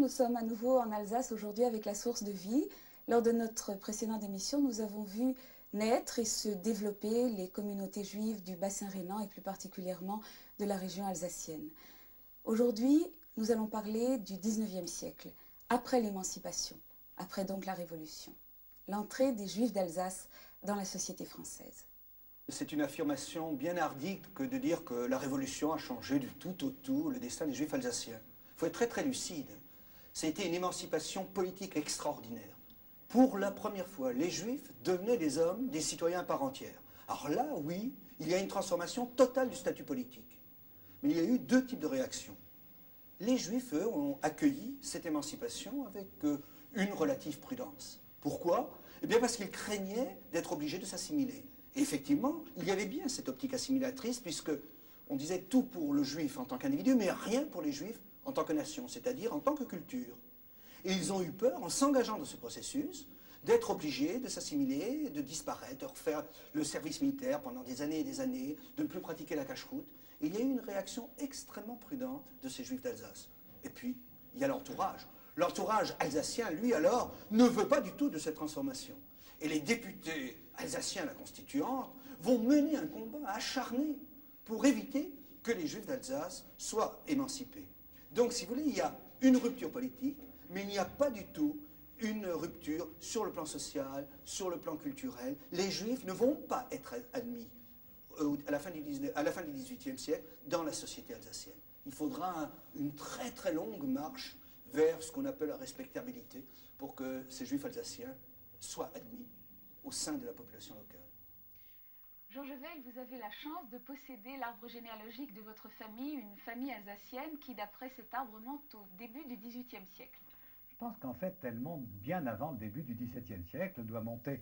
nous sommes à nouveau en Alsace aujourd'hui avec la source de vie. Lors de notre précédente émission, nous avons vu naître et se développer les communautés juives du bassin rhénan et plus particulièrement de la région alsacienne. Aujourd'hui, nous allons parler du 19e siècle, après l'émancipation, après donc la Révolution, l'entrée des Juifs d'Alsace dans la société française. C'est une affirmation bien hardie que de dire que la Révolution a changé du tout au tout le destin des Juifs alsaciens. Il faut être très très lucide. Ça a été une émancipation politique extraordinaire. Pour la première fois, les Juifs devenaient des hommes, des citoyens à part entière. Alors là, oui, il y a une transformation totale du statut politique. Mais il y a eu deux types de réactions. Les Juifs, eux, ont accueilli cette émancipation avec une relative prudence. Pourquoi? Eh bien parce qu'ils craignaient d'être obligés de s'assimiler. Et effectivement, il y avait bien cette optique assimilatrice, puisque on disait tout pour le Juif en tant qu'individu, mais rien pour les Juifs en tant que nation, c'est-à-dire en tant que culture. Et ils ont eu peur, en s'engageant dans ce processus, d'être obligés de s'assimiler, de disparaître, de refaire le service militaire pendant des années et des années, de ne plus pratiquer la cache-route. Et il y a eu une réaction extrêmement prudente de ces Juifs d'Alsace. Et puis, il y a l'entourage. L'entourage alsacien, lui, alors, ne veut pas du tout de cette transformation. Et les députés alsaciens, la constituante, vont mener un combat acharné pour éviter que les Juifs d'Alsace soient émancipés. Donc, si vous voulez, il y a une rupture politique, mais il n'y a pas du tout une rupture sur le plan social, sur le plan culturel. Les Juifs ne vont pas être admis à la fin du XVIIIe siècle dans la société alsacienne. Il faudra une très très longue marche vers ce qu'on appelle la respectabilité pour que ces Juifs alsaciens soient admis au sein de la population locale. Georges Weil, vous avez la chance de posséder l'arbre généalogique de votre famille, une famille alsacienne qui, d'après cet arbre, monte au début du XVIIIe siècle. Je pense qu'en fait, elle monte bien avant le début du XVIIe siècle. Elle doit monter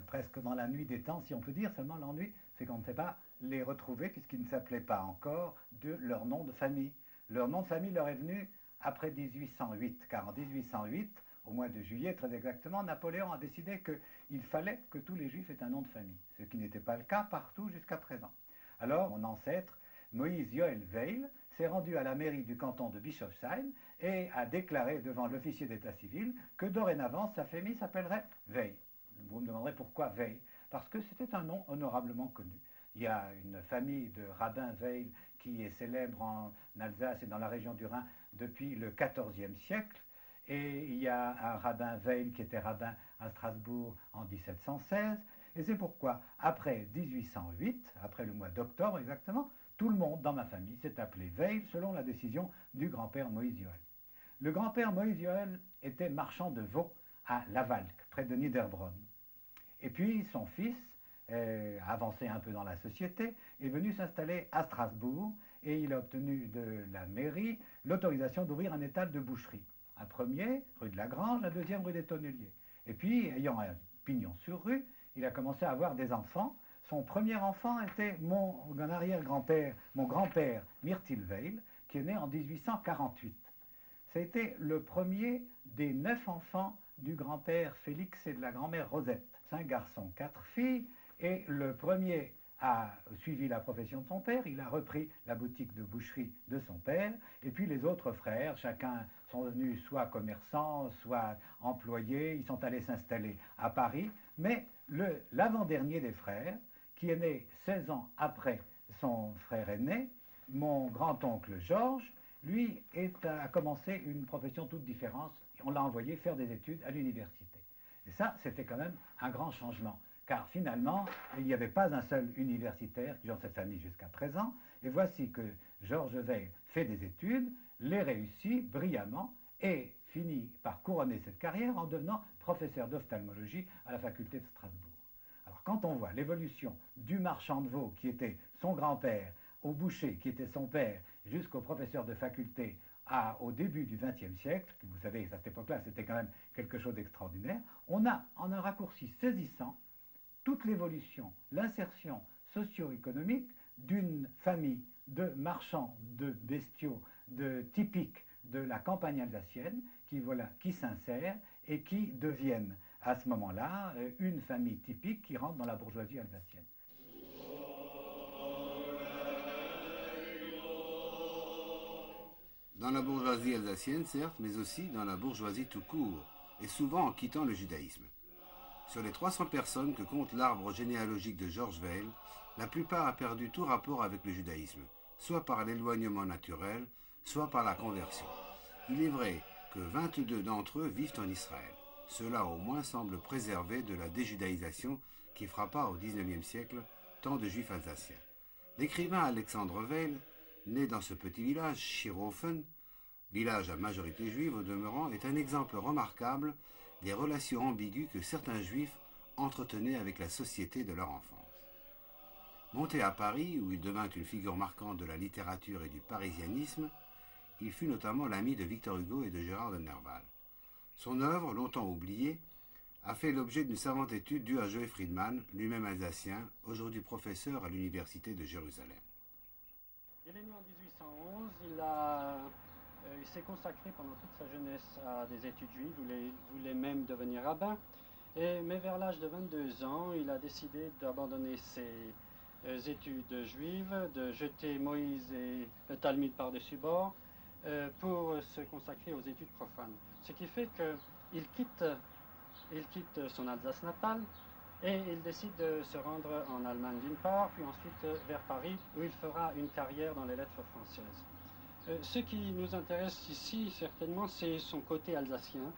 presque dans la nuit des temps, si on peut dire. Seulement, l'ennui, c'est qu'on ne sait pas les retrouver, puisqu'ils ne s'appelaient pas encore de leur nom de famille. Leur nom de famille leur est venu après 1808, car en 1808, au mois de juillet très exactement, Napoléon a décidé qu'il fallait que tous les Juifs aient un nom de famille, ce qui n'était pas le cas partout jusqu'à présent. Alors, mon ancêtre, Moïse Joël Weil, s'est rendu à la mairie du canton de Bischofsheim et a déclaré devant l'officier d'état civil que dorénavant sa famille s'appellerait Weil. Vous me demanderez pourquoi Weil? Parce que c'était un nom honorablement connu. Il y a une famille de rabbins Weil qui est célèbre en Alsace et dans la région du Rhin depuis le XIVe siècle. Et il y a un rabbin Weil qui était rabbin à Strasbourg en 1716. Et c'est pourquoi, après 1808, après le mois d'octobre exactement, tout le monde dans ma famille s'est appelé Weil selon la décision du grand-père Moïse Joël. Le grand-père Moïse Joël était marchand de veau à Lavalque, près de Niederbronn. Et puis son fils, avancé un peu dans la société, est venu s'installer à Strasbourg et il a obtenu de la mairie l'autorisation d'ouvrir un étal de boucherie. Un premier, rue de la Grange, un deuxième, rue des Tonneliers. Et puis, ayant un pignon sur rue, il a commencé à avoir des enfants. Son premier enfant était mon arrière-grand-père, mon grand-père, Myrtil Weil, qui est né en 1848. C'était le premier des 9 enfants du grand-père Félix et de la grand-mère Rosette. 5 garçons, 4 filles, et le premier a suivi la profession de son père, il a repris la boutique de boucherie de son père, et puis les autres frères, chacun sont devenus soit commerçants, soit employés, ils sont allés s'installer à Paris, mais l'avant-dernier des frères, qui est né 16 ans après son frère aîné, mon grand-oncle Georges, lui a commencé une profession toute différente, on l'a envoyé faire des études à l'université. Et ça, c'était quand même un grand changement. Car finalement, il n'y avait pas un seul universitaire dans cette famille jusqu'à présent. Et voici que Georges Weil fait des études, les réussit brillamment et finit par couronner cette carrière en devenant professeur d'ophtalmologie à la faculté de Strasbourg. Alors quand on voit l'évolution du marchand de veau qui était son grand-père, au boucher qui était son père, jusqu'au professeur de faculté au début du XXe siècle, vous savez, à cette époque-là, c'était quand même quelque chose d'extraordinaire, on a, en un raccourci saisissant, toute l'évolution, l'insertion socio-économique d'une famille de marchands de bestiaux typiques de la campagne alsacienne qui s'insèrent et qui deviennent à ce moment-là une famille typique qui rentre dans la bourgeoisie alsacienne. Dans la bourgeoisie alsacienne, certes, mais aussi dans la bourgeoisie tout court, et souvent en quittant le judaïsme. Sur les 300 personnes que compte l'arbre généalogique de George Weil, la plupart a perdu tout rapport avec le judaïsme, soit par l'éloignement naturel, soit par la conversion. Il est vrai que 22 d'entre eux vivent en Israël. Cela au moins semble préserver de la déjudaïsation qui frappa au XIXe siècle tant de juifs alsaciens. L'écrivain Alexandre Weil, né dans ce petit village, Schirhofen, village à majorité juive au demeurant, est un exemple remarquable des relations ambiguës que certains juifs entretenaient avec la société de leur enfance. Monté à Paris, où il devint une figure marquante de la littérature et du parisianisme, il fut notamment l'ami de Victor Hugo et de Gérard de Nerval. Son œuvre, longtemps oubliée, a fait l'objet d'une savante étude due à Joël Friedman, lui-même alsacien, aujourd'hui professeur à l'université de Jérusalem. Il est né en 1811, il s'est consacré pendant toute sa jeunesse à des études juives, il voulait même devenir rabbin, mais vers l'âge de 22 ans, il a décidé d'abandonner ses études juives, de jeter Moïse et le Talmud par-dessus bord pour se consacrer aux études profanes. Ce qui fait qu'il quitte son Alsace natale et il décide de se rendre en Allemagne d'une part, puis ensuite vers Paris, où il fera une carrière dans les lettres françaises. Ce qui nous intéresse ici, certainement, c'est son côté alsacien.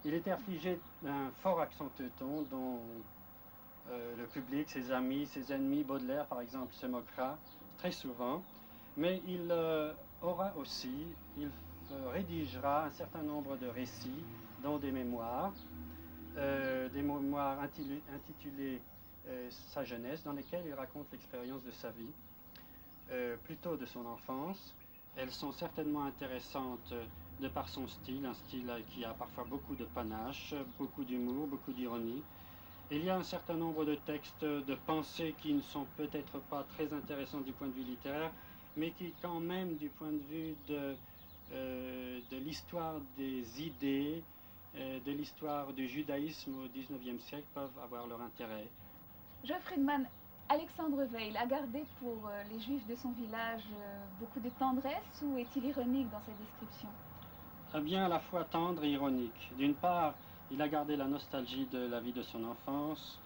Il était affligé d'un fort accent teuton dont le public, ses amis, ses ennemis, Baudelaire par exemple, se moquera très souvent. Mais il rédigera un certain nombre de récits, dont des mémoires intitulées Sa jeunesse, dans lesquelles il raconte l'expérience de sa vie, plutôt de son enfance. Elles sont certainement intéressantes de par son style, un style qui a parfois beaucoup de panache, beaucoup d'humour, beaucoup d'ironie. Il y a un certain nombre de textes de pensée qui ne sont peut-être pas très intéressants du point de vue littéraire, mais qui quand même, du point de vue de l'histoire des idées, de l'histoire du judaïsme au XIXe siècle, peuvent avoir leur intérêt. Joël Friedman, Alexandre Weil a gardé pour les juifs de son village beaucoup de tendresse, ou est-il ironique dans sa description? Bien à la fois tendre et ironique. D'une part, il a gardé la nostalgie de la vie de son enfance,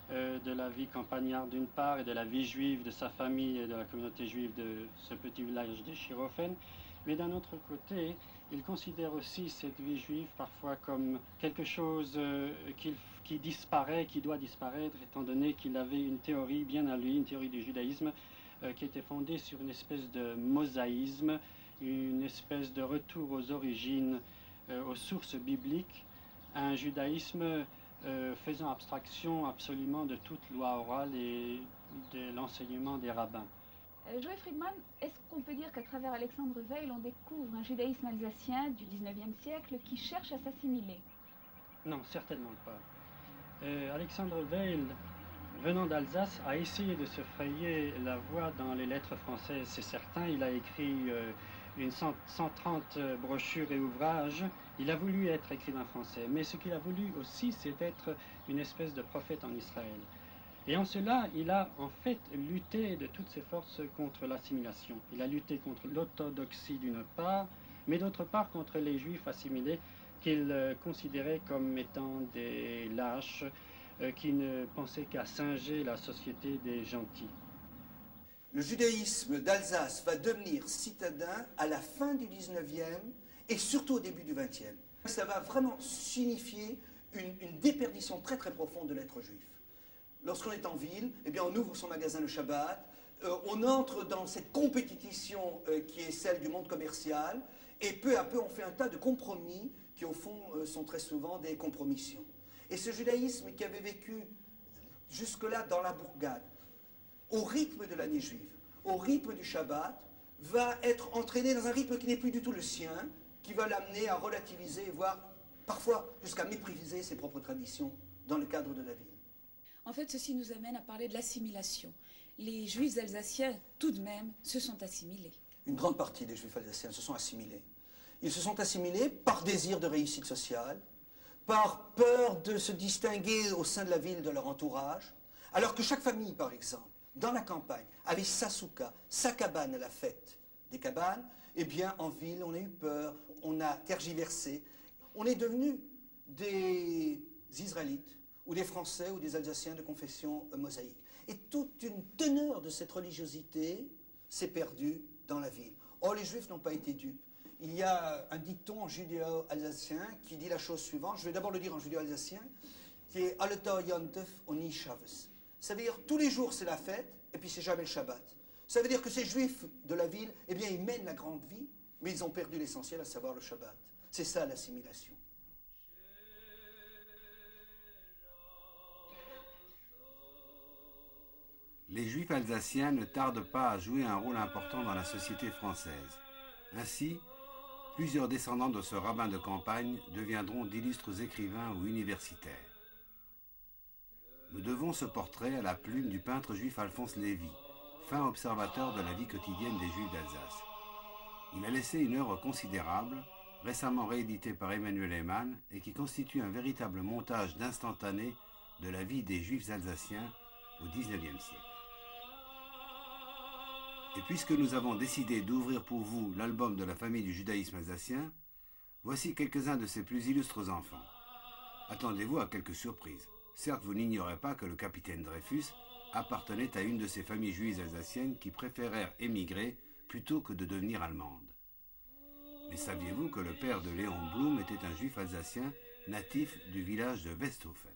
de la vie campagnarde d'une part, et de la vie juive de sa famille et de la communauté juive de ce petit village de Schirhofen. Mais d'un autre côté, il considère aussi cette vie juive parfois comme quelque chose qui disparaît, qui doit disparaître, étant donné qu'il avait une théorie bien à lui, une théorie du judaïsme, qui était fondée sur une espèce de mosaïsme, une espèce de retour aux origines, aux sources bibliques, un judaïsme faisant abstraction absolument de toute loi orale et de l'enseignement des rabbins. Joël Friedman, est-ce qu'on peut dire qu'à travers Alexandre Weil, on découvre un judaïsme alsacien du XIXe siècle qui cherche à s'assimiler? Non, certainement pas. Alexandre Weil, venant d'Alsace, a essayé de se frayer la voie dans les lettres françaises, c'est certain. Il a écrit une 130 brochures et ouvrages. Il a voulu être écrivain français, mais ce qu'il a voulu aussi, c'est être une espèce de prophète en Israël. Et en cela, il a en fait lutté de toutes ses forces contre l'assimilation. Il a lutté contre l'orthodoxie d'une part, mais d'autre part contre les juifs assimilés qu'il considérait comme étant des lâches qui ne pensaient qu'à singer la société des gentils. Le judaïsme d'Alsace va devenir citadin à la fin du 19e et surtout au début du 20e. Ça va vraiment signifier une déperdition très très profonde de l'être juif. Lorsqu'on est en ville, eh bien on ouvre son magasin le Shabbat, on entre dans cette compétition qui est celle du monde commercial, et peu à peu on fait un tas de compromis qui au fond sont très souvent des compromissions. Et ce judaïsme qui avait vécu jusque-là dans la bourgade, au rythme de l'année juive, au rythme du Shabbat, va être entraîné dans un rythme qui n'est plus du tout le sien, qui va l'amener à relativiser, voire parfois jusqu'à mépriser ses propres traditions dans le cadre de la ville. En fait, ceci nous amène à parler de l'assimilation. Les juifs alsaciens, tout de même, se sont assimilés. Une grande partie des juifs alsaciens se sont assimilés. Ils se sont assimilés par désir de réussite sociale, par peur de se distinguer au sein de la ville de leur entourage, alors que chaque famille, par exemple, dans la campagne, avait sa souka, sa cabane à la fête des cabanes, Eh bien, en ville, on a eu peur, on a tergiversé. On est devenus des Israélites, ou des Français, ou des Alsaciens de confession mosaïque. Et toute une teneur de cette religiosité s'est perdue dans la ville. Or, les Juifs n'ont pas été dupes. Il y a un dicton en judéo-alsacien qui dit la chose suivante, je vais d'abord le dire en judéo-alsacien, qui est « Alle Tag Yontef oni Shabbos ». Ça veut dire tous les jours c'est la fête, et puis c'est jamais le Shabbat. Ça veut dire que ces Juifs de la ville, eh bien, ils mènent la grande vie, mais ils ont perdu l'essentiel, à savoir le Shabbat. C'est ça l'assimilation. Les Juifs alsaciens ne tardent pas à jouer un rôle important dans la société française. Ainsi, plusieurs descendants de ce rabbin de campagne deviendront d'illustres écrivains ou universitaires. Nous devons ce portrait à la plume du peintre juif Alphonse Lévy, fin observateur de la vie quotidienne des Juifs d'Alsace. Il a laissé une œuvre considérable, récemment rééditée par Emmanuel Heymann, et qui constitue un véritable montage d'instantané de la vie des Juifs alsaciens au XIXe siècle. Et puisque nous avons décidé d'ouvrir pour vous l'album de la famille du judaïsme alsacien, voici quelques-uns de ses plus illustres enfants. Attendez-vous à quelques surprises. Certes, vous n'ignorez pas que le capitaine Dreyfus appartenait à une de ces familles juives alsaciennes qui préférèrent émigrer plutôt que de devenir allemandes. Mais saviez-vous que le père de Léon Blum était un juif alsacien natif du village de Westhofen?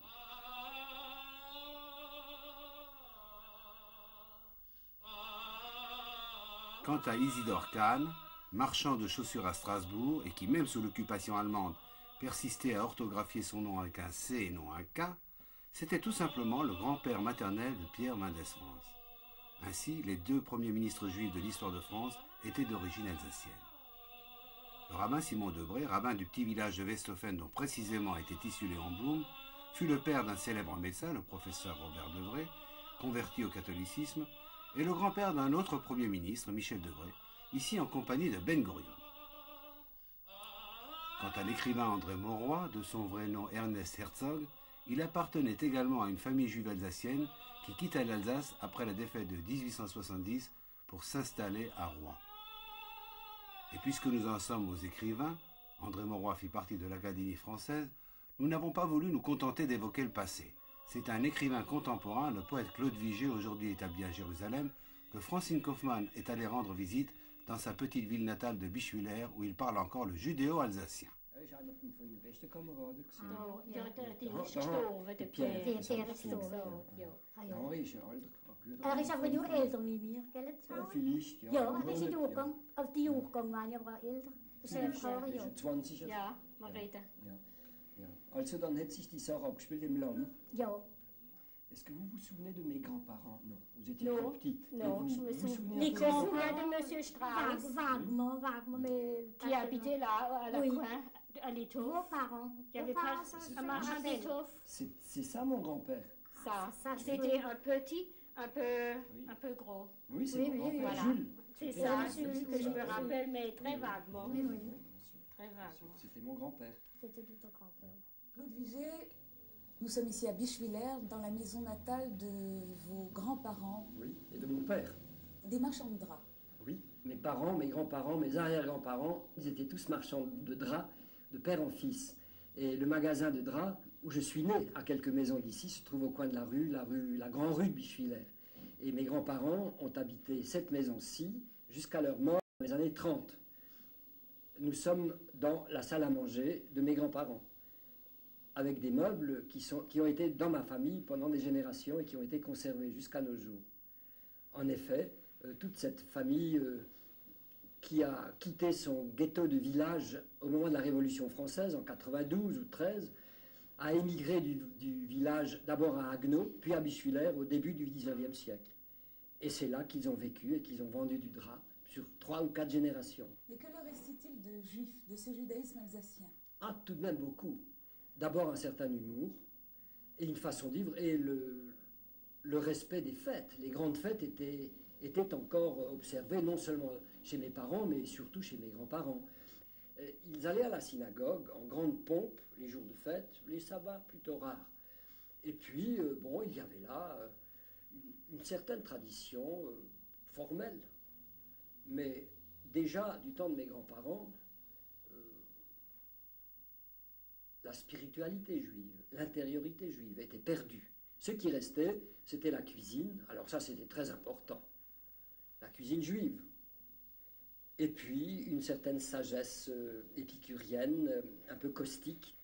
Quant à Isidore Kahn, marchand de chaussures à Strasbourg et qui, même sous l'occupation allemande, persistait à orthographier son nom avec un C et non un K, c'était tout simplement le grand-père maternel de Pierre Mendès France. Ainsi, les deux premiers ministres juifs de l'histoire de France étaient d'origine alsacienne. Le rabbin Simon Debré, rabbin du petit village de Westhofen dont précisément était issu Léon Blum, fut le père d'un célèbre médecin, le professeur Robert Debré, converti au catholicisme, et le grand-père d'un autre Premier ministre, Michel Debré, ici en compagnie de Ben Gurion. Quant à l'écrivain André Mauroy, de son vrai nom Ernest Herzog, il appartenait également à une famille juive alsacienne qui quitta l'Alsace après la défaite de 1870 pour s'installer à Rouen. Et puisque nous en sommes aux écrivains, André Mauroy fit partie de l'Académie française, nous n'avons pas voulu nous contenter d'évoquer le passé. C'est un écrivain contemporain, le poète Claude Vigée, aujourd'hui établi à Jérusalem, que Francine Kaufmann est allée rendre visite dans sa petite ville natale de Bischwiller, où il parle encore le judéo-alsacien. Er is al wat älter wie mir, gell? Vielleicht, ja. Ja, er is in Jahrgang. Auf die Jahrgang waren ja aber älter. Das ist eine Frau, ja. 20 Jahre. Ja, Margrethe. Ja. Also dann hätte sich die Sache abgespielt im Land. Ja. Est-ce que vous vous souvenez de mes grands-parents? Non, vous étiez Non, trop petite. non, Et je me vous vous souviens. souvenez un peu Je me de- souviens de Monsieur Strauss, Vaguement, mais... qui habitait là, à la Oui. coin, à l'étoffe. Vos parents. Il y avait Vos pas parents, ça, je un me marchand rappelle. d'étoffe. C'est ça mon grand-père. Ça, Ça, c'était un petit, un peu gros. Oui, c'est Oui, mon oui, grand-père, voilà. Jules. C'est C'était- ça, Oui, c'est oui, ce que oui, je oui, me oui. rappelle, mais très vaguement. Oui, oui. Très vaguement. C'était mon grand-père. C'était de ton grand-père. Claude Vigée, nous sommes ici à Bischwiller, dans la maison natale de vos grands-parents, Oui, et de mon père. des marchands de draps. Oui, mes parents, mes grands-parents, mes arrière-grands-parents, ils étaient tous marchands de draps, de père en fils. Et le magasin de draps, où je suis né, à quelques maisons d'ici, se trouve au coin de la grande rue de Bischwiller. Et mes grands-parents ont habité cette maison-ci jusqu'à leur mort dans les années 30. Nous sommes dans la salle à manger de mes grands-parents, avec des meubles qui ont été dans ma famille pendant des générations et qui ont été conservés jusqu'à nos jours. En effet, toute cette famille qui a quitté son ghetto de village au moment de la Révolution française, en 92 ou 13, a émigré du village d'abord à Haguenau, puis à Bischwiller au début du 19e siècle. Et c'est là qu'ils ont vécu et qu'ils ont vendu du drap sur 3 ou 4 générations. Mais que leur restait-il de juifs, de ce judaïsme alsacien? Ah, tout de même beaucoup. D'abord un certain humour et une façon de vivre et le respect des fêtes. Les grandes fêtes étaient encore observées non seulement chez mes parents, mais surtout chez mes grands-parents. Ils allaient à la synagogue en grande pompe les jours de fête, les sabbats plutôt rares. Et puis, bon, il y avait là une certaine tradition formelle, mais déjà du temps de mes grands-parents, la spiritualité juive, l'intériorité juive était perdue. Ce qui restait, c'était la cuisine. Alors ça, c'était très important. La cuisine juive. Et puis, une certaine sagesse épicurienne, un peu caustique.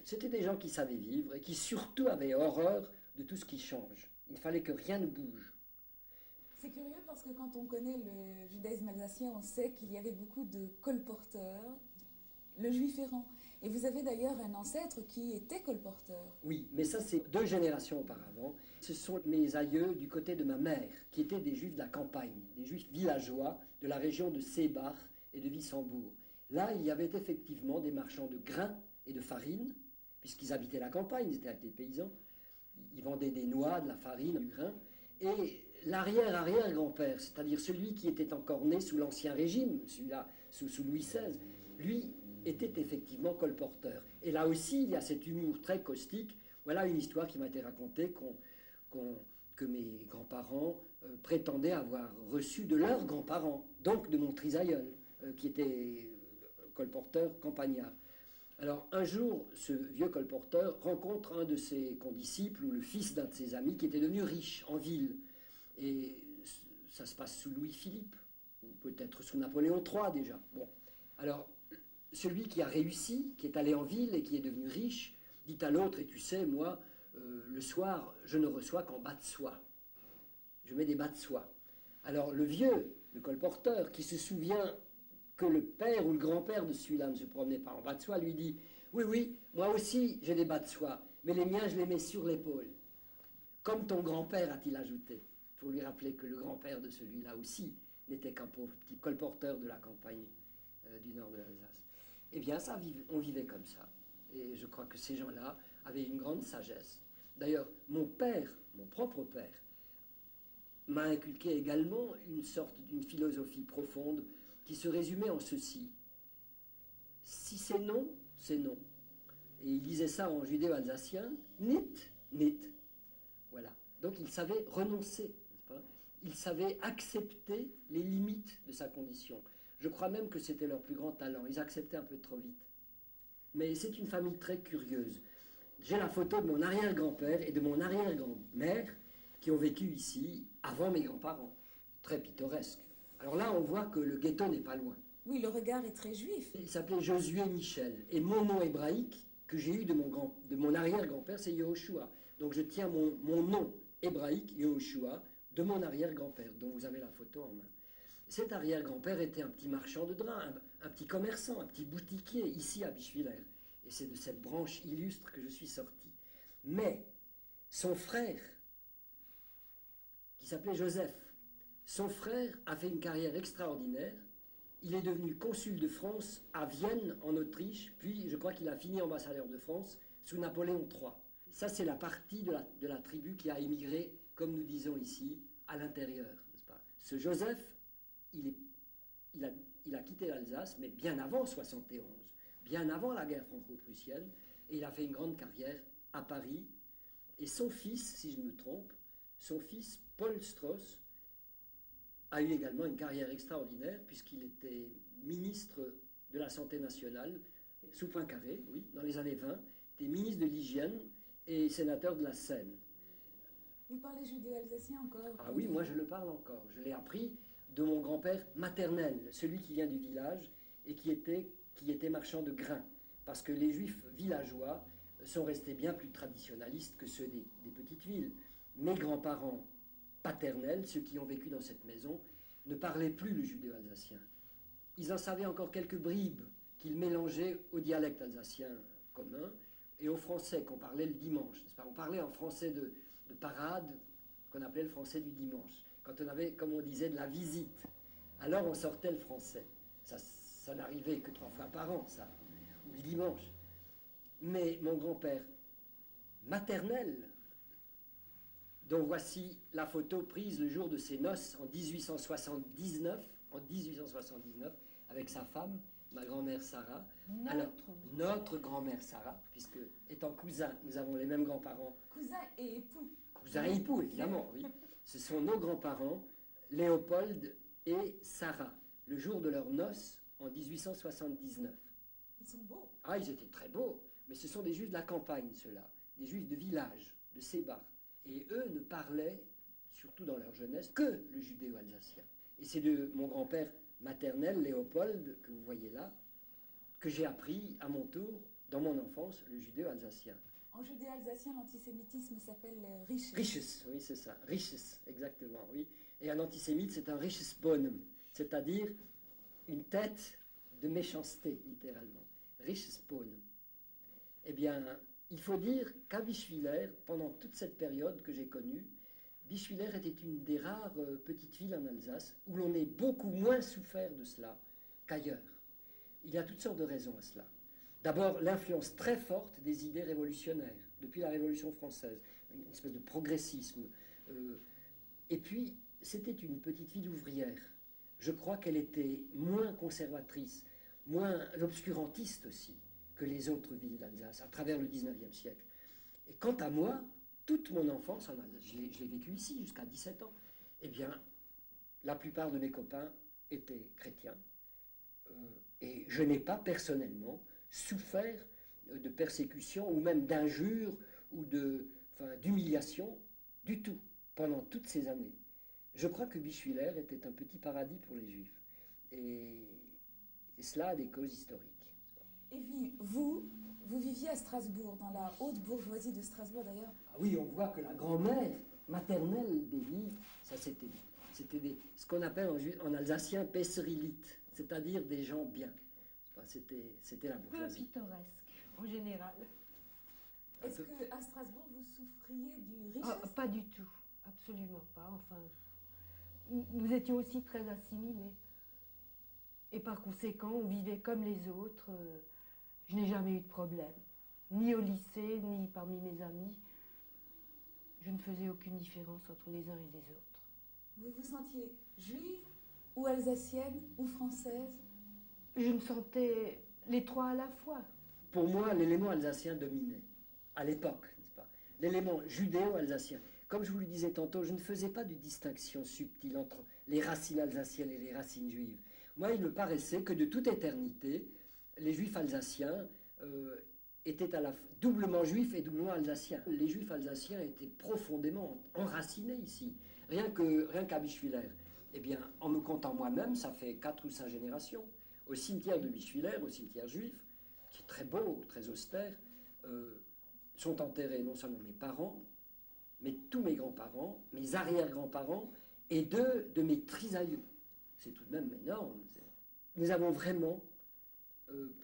C'était des gens qui savaient vivre et qui surtout avaient horreur de tout ce qui change. Il fallait que rien ne bouge. C'est curieux parce que quand on connaît le judaïsme alsacien, on sait qu'il y avait beaucoup de colporteurs, le juif errant. Et vous avez d'ailleurs un ancêtre qui était colporteur. Oui, mais ça c'est 2 générations auparavant. Ce sont mes aïeux du côté de ma mère, qui étaient des juifs de la campagne, des juifs villageois de la région de Seebach et de Wissembourg. Là, il y avait effectivement des marchands de grains et de farine, puisqu'ils habitaient la campagne, ils étaient des paysans. Ils vendaient des noix, de la farine, du grain. Et l'arrière-arrière-grand-père, c'est-à-dire celui qui était encore né sous l'Ancien Régime, celui-là sous Louis XVI, lui était effectivement colporteur. Et là aussi, il y a cet humour très caustique. Voilà une histoire qui m'a été racontée que mes grands-parents prétendaient avoir reçue de leurs grands-parents, donc de mon trisaïeul, qui était colporteur campagnard. Alors un jour, ce vieux colporteur rencontre un de ses condisciples, ou le fils d'un de ses amis, qui était devenu riche en ville. Et ça se passe sous Louis-Philippe, ou peut-être sous Napoléon III déjà. Bon. Alors, celui qui a réussi, qui est allé en ville et qui est devenu riche, dit à l'autre, et tu sais, moi, le soir, je ne reçois qu'en bas de soie. Je mets des bas de soie. Alors le vieux, le colporteur, qui se souvient que le père ou le grand-père de celui-là ne se promenait pas en bas de soie, lui dit, oui, moi aussi j'ai des bas de soie, mais les miens je les mets sur l'épaule. Comme ton grand-père, a-t-il ajouté. Il faut lui rappeler que le grand-père de celui-là aussi n'était qu'un pauvre petit colporteur de la campagne du nord de l'Alsace. Eh bien, on vivait comme ça. Et je crois que ces gens-là avaient une grande sagesse. D'ailleurs, mon père, mon propre père, m'a inculqué également une sorte d'une philosophie profonde qui se résumait en ceci. Si c'est non, c'est non. Et il disait ça en judéo-alsacien, nit. Voilà. Donc il savait renoncer, n'est-ce pas ? Il savait accepter les limites de sa condition. Je crois même que c'était leur plus grand talent. Ils acceptaient un peu trop vite. Mais c'est une famille très curieuse. J'ai la photo de mon arrière-grand-père et de mon arrière-grand-mère qui ont vécu ici avant mes grands-parents. Très pittoresque. Alors là, on voit que le ghetto n'est pas loin. Oui, le regard est très juif. Il s'appelait Josué Michel. Et mon nom hébraïque, que j'ai eu de mon arrière-grand-père, c'est Yehoshua. Donc je tiens mon nom hébraïque, Yehoshua, de mon arrière-grand-père, dont vous avez la photo en main. Cet arrière-grand-père était un petit marchand de draps, un petit commerçant, un petit boutiquier, ici à Bischwiller. Et c'est de cette branche illustre que je suis sorti. Mais son frère, qui s'appelait Joseph, son frère a fait une carrière extraordinaire. Il est devenu consul de France à Vienne, en Autriche, puis je crois qu'il a fini ambassadeur de France sous Napoléon III. Ça, c'est la partie de la tribu qui a émigré, comme nous disons ici, à l'intérieur, n'est-ce pas ? Ce Joseph, il a quitté l'Alsace, mais bien avant 71, bien avant la guerre franco-prussienne, et il a fait une grande carrière à Paris. Et son fils, si je ne me trompe, son fils, Paul Strauss, a eu également une carrière extraordinaire, puisqu'il était ministre de la Santé nationale, sous Poincaré, oui, dans les années 20, était ministre de l'Hygiène et sénateur de la Seine. Vous parlez judéo-alsacien encore ? Ah oui, moi je le parle encore. Je l'ai appris de mon grand-père maternel, celui qui vient du village et qui était marchand de grains. Parce que les juifs villageois sont restés bien plus traditionnalistes que ceux des petites villes. Mes grands-parents paternels, ceux qui ont vécu dans cette maison, ne parlaient plus le judéo-alsacien. Ils en savaient encore quelques bribes qu'ils mélangeaient au dialecte alsacien commun et au français qu'on parlait le dimanche. N'est-ce pas ? On parlait en français de parade, qu'on appelait le français du dimanche. Quand on avait, comme on disait, de la visite, alors on sortait le français. Ça n'arrivait que 3 fois par an, ça, ou le dimanche. Mais mon grand-père maternel, dont voici la photo prise le jour de ses noces en 1879, avec sa femme, ma grand-mère Sarah. Notre grand-mère Sarah, puisque étant cousins, nous avons les mêmes grands-parents. Cousin et époux. Cousin et époux, évidemment, oui. Ce sont nos grands-parents, Léopold et Sarah. le jour de leurs noces en 1879. Ils sont beaux. Ah, ils étaient très beaux, mais ce sont des juifs de la campagne, ceux-là, des juifs de village, de Sébar. Et eux ne parlaient, surtout dans leur jeunesse, que le judéo-alsacien. Et c'est de mon grand-père maternel, Léopold, que vous voyez là, que j'ai appris à mon tour, dans mon enfance, le judéo-alsacien. En judéo-alsacien, l'antisémitisme s'appelle Riches. Riches, oui, c'est ça. Riches, exactement, oui. Et un antisémite, c'est un Riches bonum, c'est-à-dire une tête de méchanceté, littéralement. Riches bonum. Eh bien, il faut dire qu'à Bischwiller, pendant toute cette période que j'ai connue, Bischwiller était une des rares petites villes en Alsace où l'on est beaucoup moins souffert de cela qu'ailleurs. Il y a toutes sortes de raisons à cela. D'abord, l'influence très forte des idées révolutionnaires, depuis la Révolution française, une espèce de progressisme. Et puis, c'était une petite ville ouvrière. Je crois qu'elle était moins conservatrice, moins obscurantiste aussi que les autres villes d'Alsace, à travers le XIXe siècle. Et quant à moi, toute mon enfance, je l'ai vécu ici jusqu'à 17 ans, eh bien, la plupart de mes copains étaient chrétiens. Et je n'ai pas personnellement souffert de persécution ou même d'injures ou d'humiliation du tout pendant toutes ces années. Je crois que Bischwiller était un petit paradis pour les Juifs. Et cela a des causes historiques. Et puis, vous viviez à Strasbourg, dans la haute bourgeoisie de Strasbourg d'ailleurs. Ah oui, on voit que la grand-mère maternelle d'Élie, ça c'était ce qu'on appelle en alsacien Pesserilite, c'est-à-dire des gens bien. C'était la bourgeoisie. Peu pittoresque, en général. Est-ce qu'à Strasbourg, vous souffriez du richesse? Pas du tout, absolument pas. Enfin, nous étions aussi très assimilés. Et par conséquent, on vivait comme les autres. Je n'ai jamais eu de problème, ni au lycée, ni parmi mes amis. Je ne faisais aucune différence entre les uns et les autres. Vous vous sentiez juive ou alsacienne ou française? Je me sentais les trois à la fois. Pour moi, l'élément alsacien dominait, à l'époque, n'est-ce pas? L'élément judéo-alsacien. Comme je vous le disais tantôt, je ne faisais pas de distinction subtile entre les racines alsaciennes et les racines juives. Moi, il me paraissait que de toute éternité, les juifs alsaciens étaient à la doublement juifs et doublement alsaciens. Les juifs alsaciens étaient profondément enracinés ici, rien qu'à Bischwiller. Eh bien, en me comptant moi-même, ça fait 4 ou 5 générations. Au cimetière de Bischwiller, au cimetière juif, qui est très beau, très austère, sont enterrés non seulement mes parents, mais tous mes grands-parents, mes arrière-grands-parents et 2 de mes trisaïeux. C'est tout de même énorme. Nous avons vraiment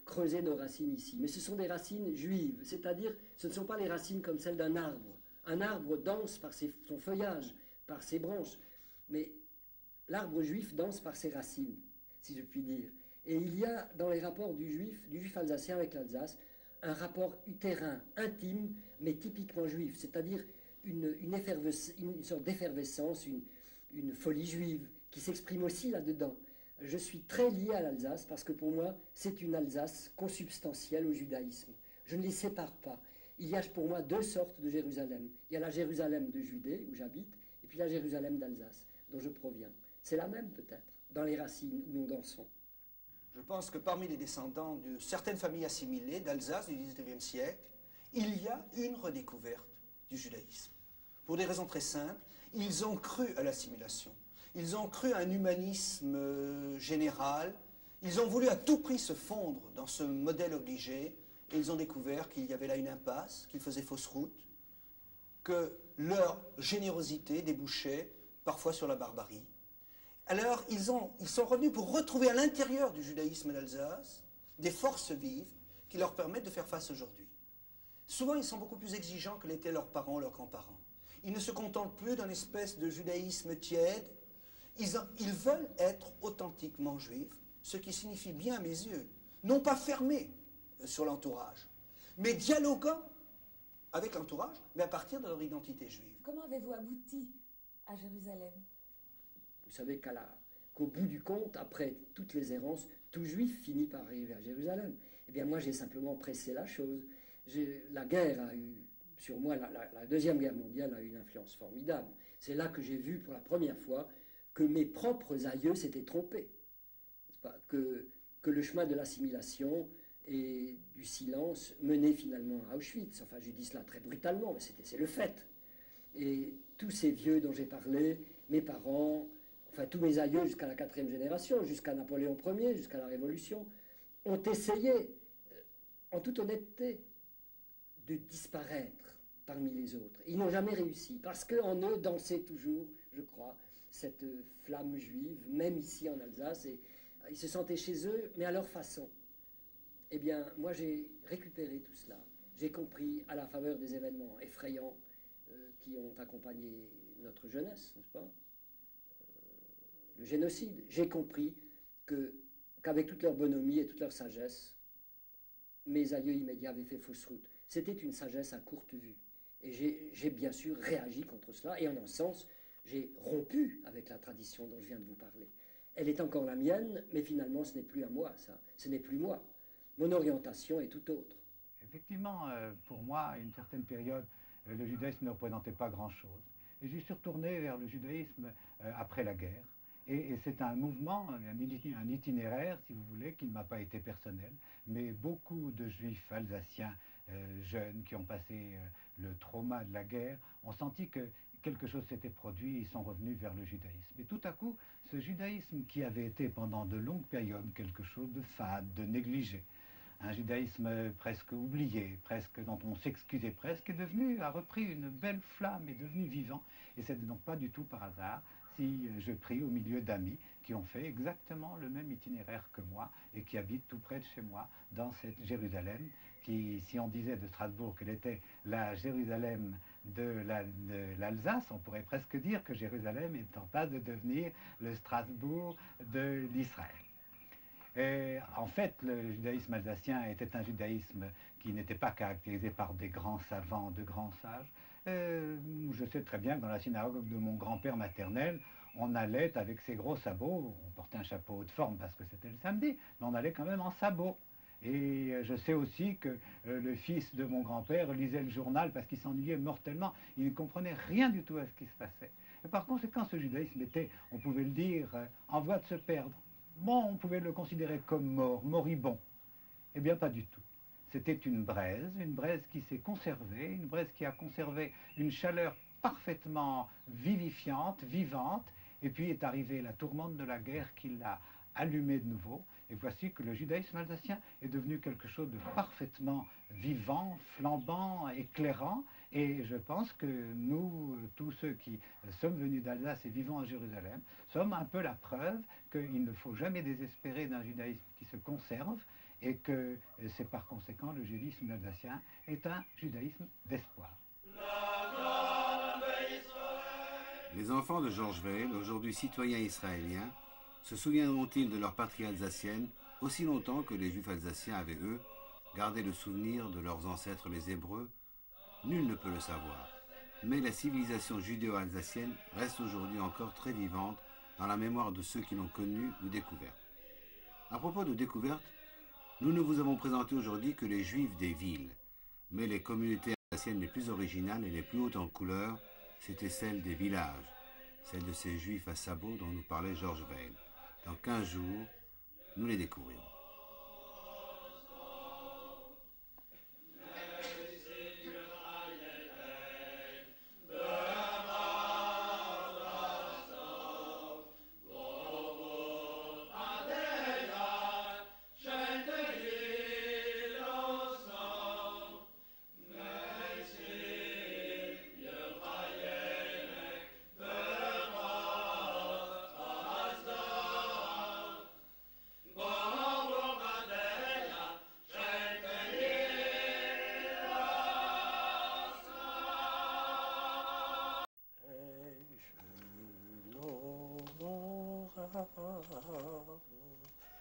creusé nos racines ici. Mais ce sont des racines juives, c'est-à-dire ce ne sont pas les racines comme celles d'un arbre. Un arbre danse par son feuillage, par ses branches, mais l'arbre juif danse par ses racines, si je puis dire. Et il y a dans les rapports du juif alsacien avec l'Alsace, un rapport utérin, intime, mais typiquement juif, c'est-à-dire une sorte d'effervescence, une folie juive qui s'exprime aussi là-dedans. Je suis très lié à l'Alsace parce que pour moi, c'est une Alsace consubstantielle au judaïsme. Je ne les sépare pas. Il y a pour moi 2 sortes de Jérusalem. Il y a la Jérusalem de Judée, où j'habite, et puis la Jérusalem d'Alsace, dont je proviens. C'est la même peut-être, dans les racines où nous dansons. Je pense que parmi les descendants de certaines familles assimilées d'Alsace du XIXe siècle, il y a une redécouverte du judaïsme. Pour des raisons très simples, ils ont cru à l'assimilation. Ils ont cru à un humanisme général. Ils ont voulu à tout prix se fondre dans ce modèle obligé. Et ils ont découvert qu'il y avait là une impasse, qu'ils faisaient fausse route, que leur générosité débouchait parfois sur la barbarie. Alors, ils sont revenus pour retrouver à l'intérieur du judaïsme d'Alsace des forces vives qui leur permettent de faire face aujourd'hui. Souvent, ils sont beaucoup plus exigeants que l'étaient leurs parents, leurs grands-parents. Ils ne se contentent plus d'un espèce de judaïsme tiède. Ils veulent être authentiquement juifs, ce qui signifie bien à mes yeux, non pas fermés sur l'entourage, mais dialoguant avec l'entourage, mais à partir de leur identité juive. Comment avez-vous abouti à Jérusalem? Vous savez qu'au bout du compte, après toutes les errances, tout juif finit par arriver à Jérusalem. Eh bien, moi, j'ai simplement pressé la chose. La guerre a eu, sur moi, la Deuxième Guerre mondiale a eu une influence formidable. C'est là que j'ai vu pour la première fois que mes propres aïeux s'étaient trompés. que le chemin de l'assimilation et du silence menait finalement à Auschwitz. Enfin, je dis cela très brutalement, mais c'est le fait. Et tous ces vieux dont j'ai parlé, mes parents, enfin tous mes aïeux jusqu'à la 4e génération, jusqu'à Napoléon Ier, jusqu'à la Révolution, ont essayé, en toute honnêteté, de disparaître parmi les autres. Ils n'ont jamais réussi, parce qu'en eux dansait toujours, je crois, cette flamme juive, même ici en Alsace, et ils se sentaient chez eux, mais à leur façon. Eh bien, moi j'ai récupéré tout cela. J'ai compris, à la faveur des événements effrayants qui ont accompagné notre jeunesse, n'est-ce pas, le génocide, j'ai compris qu'avec toute leur bonhomie et toute leur sagesse, mes aïeux immédiats avaient fait fausse route. C'était une sagesse à courte vue. Et j'ai bien sûr réagi contre cela, et en un sens, j'ai rompu avec la tradition dont je viens de vous parler. Elle est encore la mienne, mais finalement, ce n'est plus à moi, ça. Ce n'est plus moi. Mon orientation est tout autre. Effectivement, pour moi, à une certaine période, le judaïsme ne représentait pas grand-chose. Et j'y suis retourné vers le judaïsme après la guerre. Et c'est un mouvement, un itinéraire, si vous voulez, qui ne m'a pas été personnel, mais beaucoup de juifs alsaciens jeunes qui ont passé le trauma de la guerre ont senti que quelque chose s'était produit, ils sont revenus vers le judaïsme. Et tout à coup, ce judaïsme qui avait été pendant de longues périodes quelque chose de fade, de négligé, un judaïsme presque oublié, presque dont on s'excusait presque, a repris une belle flamme, est devenu vivant. Et c'est donc pas du tout par hasard si je prie au milieu d'amis qui ont fait exactement le même itinéraire que moi et qui habitent tout près de chez moi, dans cette Jérusalem, qui, si on disait de Strasbourg qu'elle était la Jérusalem de l'Alsace, on pourrait presque dire que Jérusalem est en passe de devenir le Strasbourg de l'Israël. Et en fait, le judaïsme alsacien était un judaïsme qui n'était pas caractérisé par des grands savants, de grands sages. Je sais très bien que dans la synagogue de mon grand-père maternel, on allait avec ses gros sabots, on portait un chapeau haute forme parce que c'était le samedi, mais on allait quand même en sabots. Et je sais aussi que le fils de mon grand-père lisait le journal parce qu'il s'ennuyait mortellement, il ne comprenait rien du tout à ce qui se passait. Et par conséquent, ce judaïsme était, on pouvait le dire, en voie de se perdre. Bon, on pouvait le considérer comme mort, moribond. Eh bien, pas du tout. C'était une braise qui s'est conservée, une braise qui a conservé une chaleur parfaitement vivifiante, vivante, et puis est arrivée la tourmente de la guerre qui l'a allumée de nouveau, et voici que le judaïsme alsacien est devenu quelque chose de parfaitement vivant, flambant, éclairant, et je pense que nous, tous ceux qui sommes venus d'Alsace et vivons à Jérusalem, sommes un peu la preuve qu'il ne faut jamais désespérer d'un judaïsme qui se conserve, et que c'est par conséquent le judaïsme alsacien est un judaïsme d'espoir. Les enfants de Georges Weil, aujourd'hui citoyens israéliens, se souviendront-ils de leur patrie alsacienne aussi longtemps que les juifs alsaciens avaient, eux, gardé le souvenir de leurs ancêtres les Hébreux? Nul ne peut le savoir. Mais la civilisation judéo-alsacienne reste aujourd'hui encore très vivante dans la mémoire de ceux qui l'ont connue ou découverte. À propos de découverte, nous ne vous avons présenté aujourd'hui que les juifs des villes, mais les communautés alsaciennes les plus originales et les plus hautes en couleur, c'étaient celles des villages, celles de ces juifs à sabots dont nous parlait Georges Weil. Dans 15 jours, nous les découvrirons.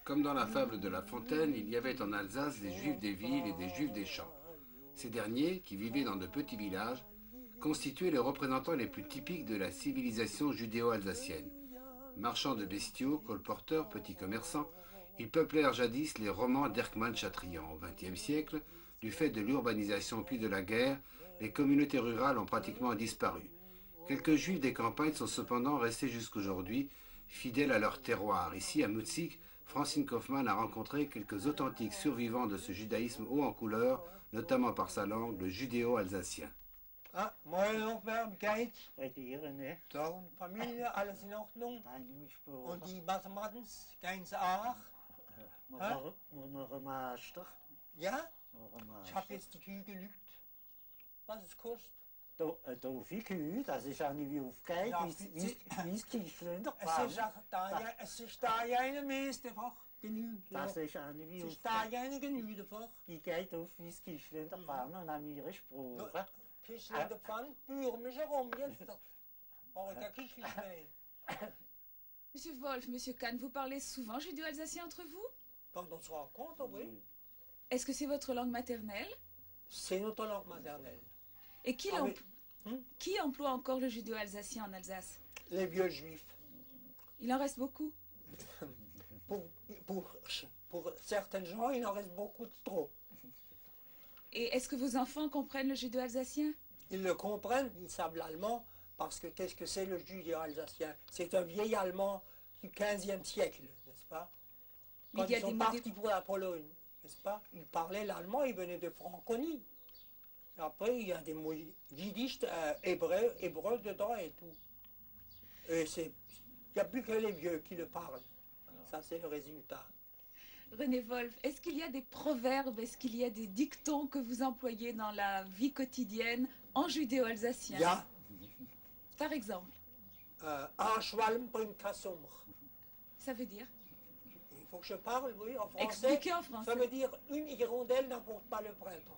Comme dans la fable de La Fontaine, il y avait en Alsace des juifs des villes et des juifs des champs. Ces derniers, qui vivaient dans de petits villages, constituaient les représentants les plus typiques de la civilisation judéo-alsacienne. Marchands de bestiaux, colporteurs, petits commerçants, ils peuplèrent jadis les romans d'Erckmann-Chatrian. Au XXe siècle, du fait de l'urbanisation puis de la guerre, les communautés rurales ont pratiquement disparu. Quelques juifs des campagnes sont cependant restés jusqu'aujourd'hui fidèles à leur terroir. Ici, à Mutzig, Francine Kaufmann a rencontré quelques authentiques survivants de ce judaïsme haut en couleur, notamment par sa langue, le judéo-alsacien. Ah, moin Hochberg, Geit. Bei dir, ne? So, Familie, alles in Ordnung? Und die Basmatens, ganz auch? Master. Ja? Ich habe jetzt die Kühe gelügt. Was es kostet? Da viel Kühe, das ist auch nicht wie aufgegeben, Ja, wie es Kischlen der Es ist da ja eine meestefach genügend. Das ist auch nicht wie Es ist da ja eine genügend. Die geht auf wie es Kischlen der Pfanne und haben ihre Sprache. Kischlen der Pfanne, bühren mich herum jetzt. Oh, der Kischlen mehr. Monsieur Wolf, Monsieur Kahn, vous parlez souvent judéo-alsacien entre vous? Quand on se rencontre, oui. Est-ce que c'est votre langue maternelle? C'est notre langue maternelle. Et qui emploie encore le judéo-alsacien en Alsace? Les vieux juifs. Il en reste beaucoup? Pour certains gens, il en reste beaucoup de trop. Et est-ce que vos enfants comprennent le judéo-alsacien? Ils le comprennent, ils savent l'allemand, parce que qu'est-ce que c'est le judéo-alsacien? C'est un vieil allemand du 15e siècle, n'est-ce pas? Quand ils sont partis pour la Pologne, n'est-ce pas? Ils parlaient l'allemand, ils venaient de Franconie. Et après, il y a des mots yiddish, hébreu dedans et tout. Et il n'y a plus que les vieux qui le parlent. Ça, c'est le résultat. René Wolf, est-ce qu'il y a des proverbes, est-ce qu'il y a des dictons que vous employez dans la vie quotidienne en judéo-alsacien? Ja. Par exemple? Schwalm bringt kein Sommer. Ça veut dire? Il faut que je parle, oui, en français. Expliquez en français. Ça veut dire une hirondelle n'apporte pas le printemps.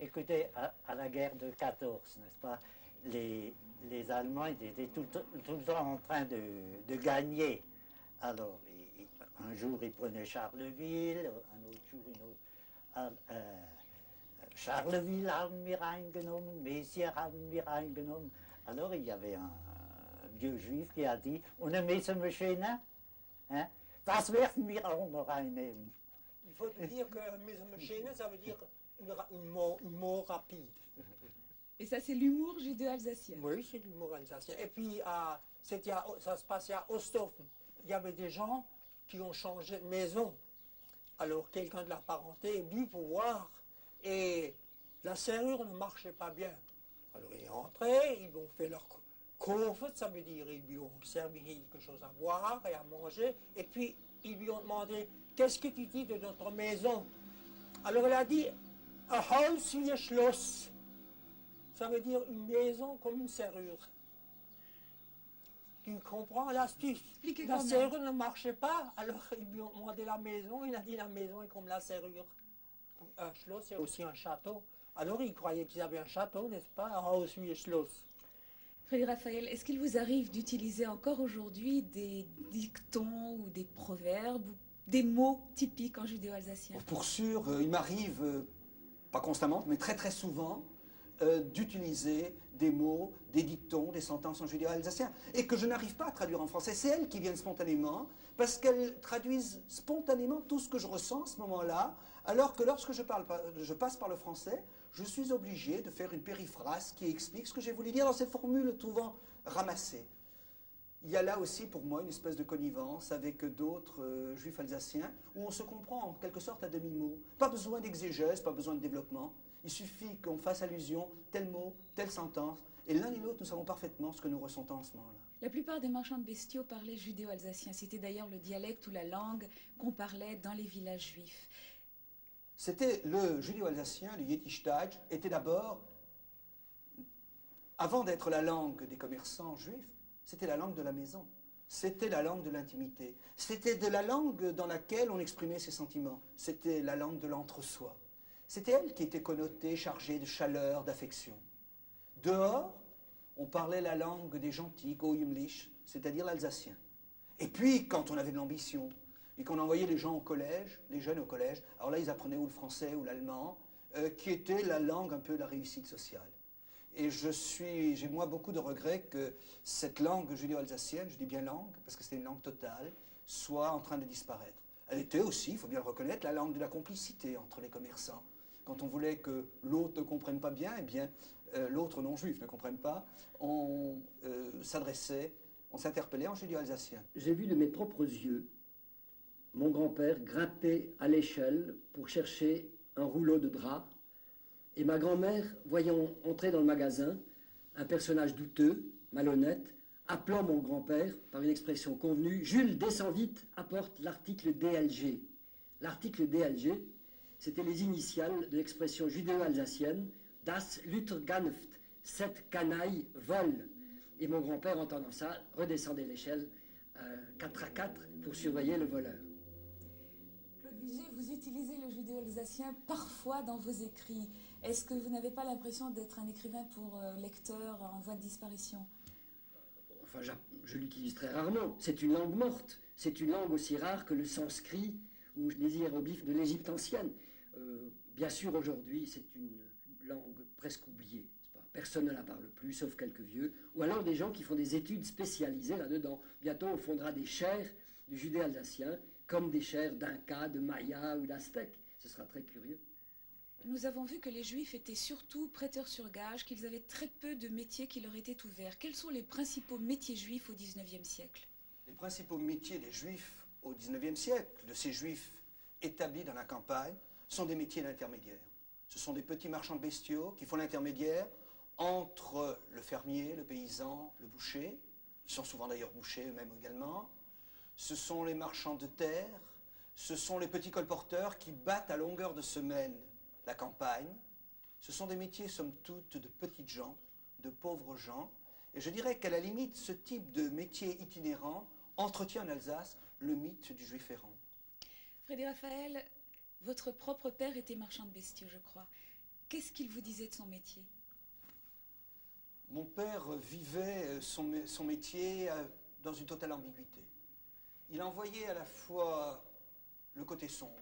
Écoutez, à la guerre de 14, n'est-ce pas, les Allemands étaient tout le temps en train de gagner. Alors, un jour, ils prenaient Charleville, un autre jour, Charleville haben wir eingenommen, Messier haben wir eingenommen. Alors, il y avait un vieux juif qui a dit, on aimait ce Maschine, hein, das werden wir auch noch einnehmen. Il faut dire que Maschine, ça veut dire une mot rapide. Et ça, c'est l'humour judéo-alsacien? Oui, c'est l'humour alsacien. Et puis, ça se passait à Osthofen. Il y avait des gens qui ont changé de maison. Alors, quelqu'un de la parenté est venu pour voir. Et la serrure ne marchait pas bien. Alors, ils entraient, ils ont fait leur course, ça veut dire ils lui ont servi quelque chose à boire et à manger. Et puis, ils lui ont demandé, qu'est-ce que tu dis de notre maison? Alors, elle a dit, un Haus wie ein Schloss. Ça veut dire une maison comme une serrure. Tu comprends l'astuce? La serrure ne marchait pas, alors ils lui ont demandé la maison, il a dit la maison est comme la serrure. Un Schloss, c'est aussi un château. Alors ils croyaient qu'ils avaient un château, n'est-ce pas? Un Haus wie ein Schloss. Frédéric Raphaël, est-ce qu'il vous arrive d'utiliser encore aujourd'hui des dictons ou des proverbes, ou des mots typiques en judéo-alsacien? Pour sûr, il m'arrive, pas constamment, mais très très souvent, d'utiliser des mots, des dictons, des sentences en judéo-alsacien, et que je n'arrive pas à traduire en français. C'est elles qui viennent spontanément, parce qu'elles traduisent spontanément tout ce que je ressens à ce moment-là, alors que lorsque je passe par le français, je suis obligé de faire une périphrase qui explique ce que j'ai voulu dire dans cette formule souvent ramassée. Il y a là aussi pour moi une espèce de connivence avec d'autres juifs alsaciens, où on se comprend en quelque sorte à demi-mot. Pas besoin d'exégèse, pas besoin de développement. Il suffit qu'on fasse allusion, tel mot, telle sentence, et l'un et l'autre, nous savons parfaitement ce que nous ressentons en ce moment-là. La plupart des marchands de bestiaux parlaient judéo-alsacien. C'était d'ailleurs le dialecte ou la langue qu'on parlait dans les villages juifs. C'était le judéo-alsacien, le Yiddish-Deutsch, était d'abord, avant d'être la langue des commerçants juifs, c'était la langue de la maison. C'était la langue de l'intimité. C'était de la langue dans laquelle on exprimait ses sentiments. C'était la langue de l'entre-soi. C'était elle qui était connotée, chargée de chaleur, d'affection. Dehors, on parlait la langue des gentils, Goyimlich, c'est-à-dire l'alsacien. Et puis, quand on avait de l'ambition, et qu'on envoyait les gens au collège, les jeunes au collège, alors là, ils apprenaient ou le français ou l'allemand, qui était la langue un peu de la réussite sociale. Et j'ai moi beaucoup de regrets que cette langue judéo-alsacienne, je dis bien langue, parce que c'était une langue totale, soit en train de disparaître. Elle était aussi, il faut bien le reconnaître, la langue de la complicité entre les commerçants. Quand on voulait que l'autre ne comprenne pas bien, eh bien, l'autre non-juif ne comprenne pas, on s'interpellait en judéo-alsacien. J'ai vu de mes propres yeux mon grand-père grimpait à l'échelle pour chercher un rouleau de drap, et ma grand-mère, voyant entrer dans le magasin un personnage douteux, malhonnête, appelant mon grand-père par une expression convenue, « Jules, descends vite, apporte l'article DLG ». L'article DLG, c'était les initiales de l'expression judéo-alsacienne « Das Lutherganft », cette canaille vole. Et mon grand-père, entendant ça, redescendait l'échelle 4 à 4 pour surveiller le voleur. Claude Vigée, vous utilisez le judéo-alsacien parfois dans vos écrits. Est-ce que vous n'avez pas l'impression d'être un écrivain pour lecteurs en voie de disparition? Enfin, je l'utilise très rarement. C'est une langue morte. C'est une langue aussi rare que le sanskrit ou les hiéroglyphes de l'Égypte ancienne. Bien sûr, aujourd'hui, c'est une langue presque oubliée. Personne ne la parle plus, sauf quelques vieux, ou alors des gens qui font des études spécialisées là-dedans. Bientôt, on fondera des chaires du judéo-alsacien, comme des chaires d'Inca, de Maya ou d'Aztèques. Ce sera très curieux. Nous avons vu que les Juifs étaient surtout prêteurs sur gage, qu'ils avaient très peu de métiers qui leur étaient ouverts. Quels sont les principaux métiers juifs au XIXe siècle? Les principaux métiers des Juifs au XIXe siècle, de ces Juifs établis dans la campagne, sont des métiers d'intermédiaires. Ce sont des petits marchands de bestiaux qui font l'intermédiaire entre le fermier, le paysan, le boucher. Ils sont souvent d'ailleurs bouchers eux-mêmes également. Ce sont les marchands de terre, ce sont les petits colporteurs qui battent à longueur de semaine la campagne. Ce sont des métiers, somme toute, de petites gens, de pauvres gens. Et je dirais qu'à la limite, ce type de métier itinérant entretient en Alsace le mythe du juif errant. Frédéric Raphaël, votre propre père était marchand de bestiaux, je crois. Qu'est-ce qu'il vous disait de son métier? Mon père vivait son métier dans une totale ambiguïté. Il en voyait à la fois le côté sombre.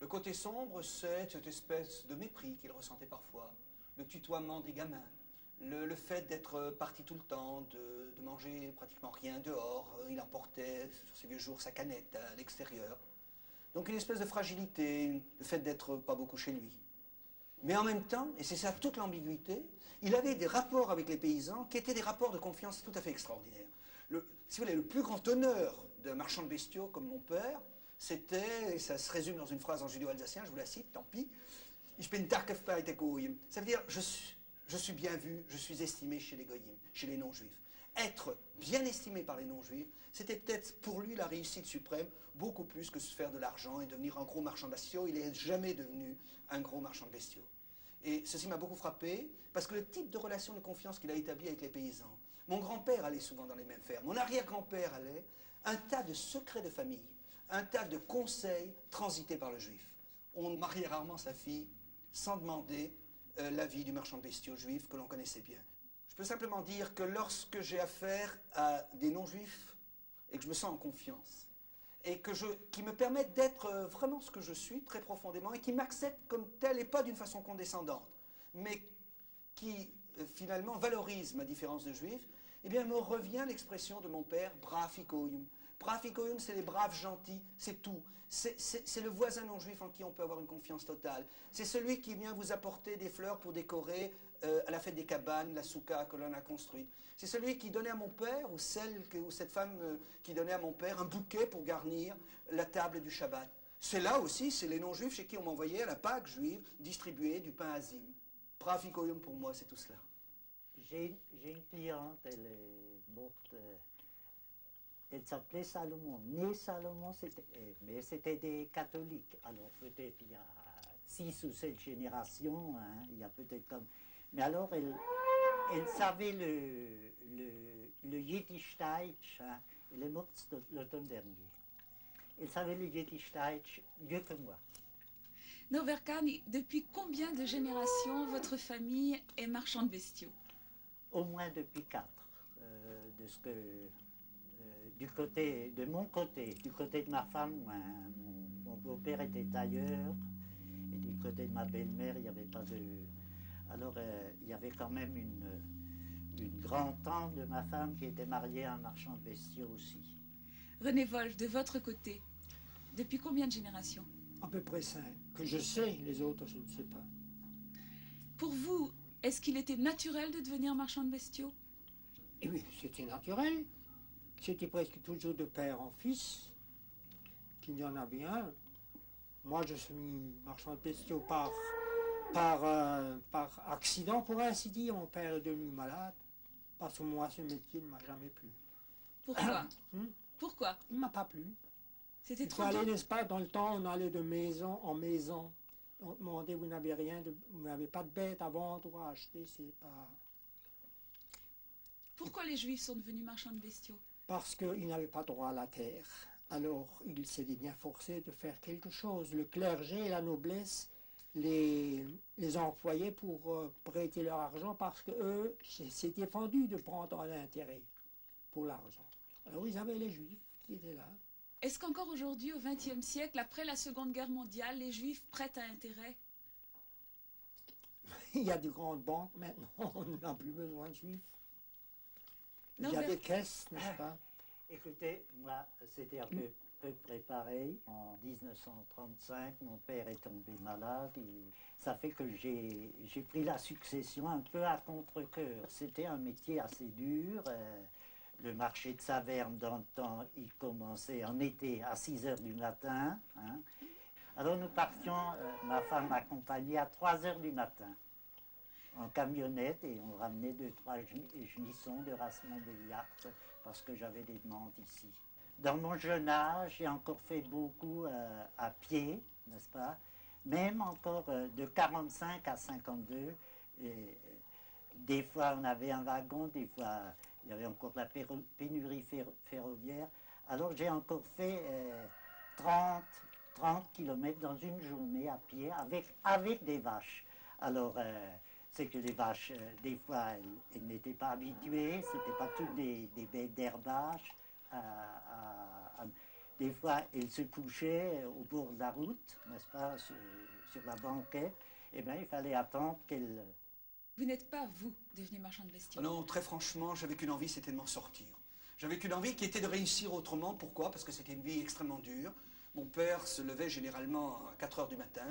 Le côté sombre, c'est cette espèce de mépris qu'il ressentait parfois, le tutoiement des gamins, le fait d'être parti tout le temps, de manger pratiquement rien dehors. Il emportait sur ses vieux jours sa canette à l'extérieur. Donc une espèce de fragilité, le fait d'être pas beaucoup chez lui. Mais en même temps, et c'est ça toute l'ambiguïté, il avait des rapports avec les paysans qui étaient des rapports de confiance tout à fait extraordinaires. Si vous voulez, le plus grand honneur d'un marchand de bestiaux comme mon père, c'était, et ça se résume dans une phrase en judéo-alsacien, je vous la cite, tant pis, « Ich bin dargefeit goyim ». Ça veut dire « je suis bien vu, je suis estimé chez les goyim », chez les non-juifs. Être bien estimé par les non-juifs, c'était peut-être pour lui la réussite suprême, beaucoup plus que se faire de l'argent et devenir un gros marchand de bestiaux. Il n'est jamais devenu un gros marchand de bestiaux. Et ceci m'a beaucoup frappé, parce que le type de relation de confiance qu'il a établi avec les paysans, mon grand-père allait souvent dans les mêmes fermes, mon arrière-grand-père allait, un tas de secrets de famille, un tas de conseils transités par le juif. On mariait rarement sa fille sans demander l'avis du marchand de bestiaux juif que l'on connaissait bien. Je peux simplement dire que lorsque j'ai affaire à des non-juifs et que je me sens en confiance, et qui me permettent d'être vraiment ce que je suis, très profondément, et qui m'acceptent comme tel, et pas d'une façon condescendante, mais qui finalement valorise ma différence de juif, eh bien me revient l'expression de mon père, brafikoyum. Brafikoyum, c'est les braves gentils, c'est tout. C'est le voisin non-juif en qui on peut avoir une confiance totale. C'est celui qui vient vous apporter des fleurs pour décorer à la fête des cabanes, la souka que l'on a construite. C'est celui qui donnait à mon père, ou cette femme qui donnait à mon père un bouquet pour garnir la table du Shabbat. C'est là aussi, c'est les non-juifs chez qui on m'envoyait à la Pâque juive distribuer du pain azim. Brafikoyum pour moi, c'est tout cela. J'ai une cliente, elle est morte, elle s'appelait Salomon. Né Salomon, mais c'était des catholiques. Alors peut-être il y a 6 ou 7 générations, hein, il y a peut-être comme... Mais alors elle savait le Yiddishdeutsch, hein, elle est morte l'automne dernier. Elle savait le Yiddishdeutsch mieux que moi. Norbert Kahn, depuis combien de générations votre famille est marchand de bestiaux? Au moins depuis 4. De mon côté, du côté de ma femme, mon beau-père était tailleur, et du côté de ma belle-mère, il n'y avait pas de... Alors, il y avait quand même une grand-tante de ma femme qui était mariée à un marchand de bestiaux aussi. René Wolf, de votre côté, depuis combien de générations? À peu près 5. Que je sais, les autres, je ne sais pas. Pour vous, est-ce qu'il était naturel de devenir marchand de bestiaux? Eh oui, c'était naturel. C'était presque toujours de père en fils. qu'il y en avait un. Moi, je suis marchand de bestiaux par accident, pour ainsi dire. Mon père est devenu malade, parce que moi, ce métier ne m'a jamais plu. Pourquoi? Pourquoi? Il ne m'a pas plu. C'était Il trop fallait, dur. n'est-ce pas, dans le temps, on allait de maison en maison. On demandait, vous n'avez rien, vous n'avez pas de bête à vendre ou à acheter, c'est pas... Pourquoi les Juifs sont devenus marchands de bestiaux? Parce qu'ils n'avaient pas droit à la terre. Alors, ils s'étaient bien forcés de faire quelque chose. Le clergé et la noblesse les employaient pour prêter leur argent parce qu'eux s'étaient fendus de prendre un intérêt pour l'argent. Alors, ils avaient les Juifs qui étaient là. Est-ce qu'encore aujourd'hui, au XXe siècle, après la Seconde Guerre mondiale, les Juifs prêtent à intérêt? Il y a de grandes banques maintenant, on n'a plus besoin de Juifs. Non, Il y a mais- des caisses, n'est-ce pas? Écoutez, moi, c'était un peu près pareil. En 1935, mon père est tombé malade. Ça fait que j'ai pris la succession un peu à contre-cœur. C'était un métier assez dur. Le marché de Saverne, dans le temps, il commençait en été à 6 heures du matin. Hein. Alors nous partions, ma femme m'accompagnait à 3 heures du matin en camionnette et on ramenait 2-3 genissons de Rasmont-Béliard parce que j'avais des demandes ici. Dans mon jeune âge, j'ai encore fait beaucoup à pied, n'est-ce pas? Même encore de 45 à 52. Des fois, on avait un wagon, des fois, il y avait encore la pénurie ferroviaire. Alors, j'ai encore fait 30 kilomètres dans une journée à pied avec des vaches. Alors, c'est que les vaches, des fois, elles n'étaient pas habituées, ce n'étaient pas toutes des bêtes d'herbage. Des fois, elles se couchaient au bord de la route, n'est-ce pas, sur la banquette. Eh bien, il fallait attendre qu'elles... Vous n'êtes pas, vous, devenu marchand de bestiaux? Non, très franchement, j'avais qu'une envie, c'était de m'en sortir. J'avais qu'une envie qui était de réussir autrement. Pourquoi? Parce que c'était une vie extrêmement dure. Mon père se levait généralement à 4 heures du matin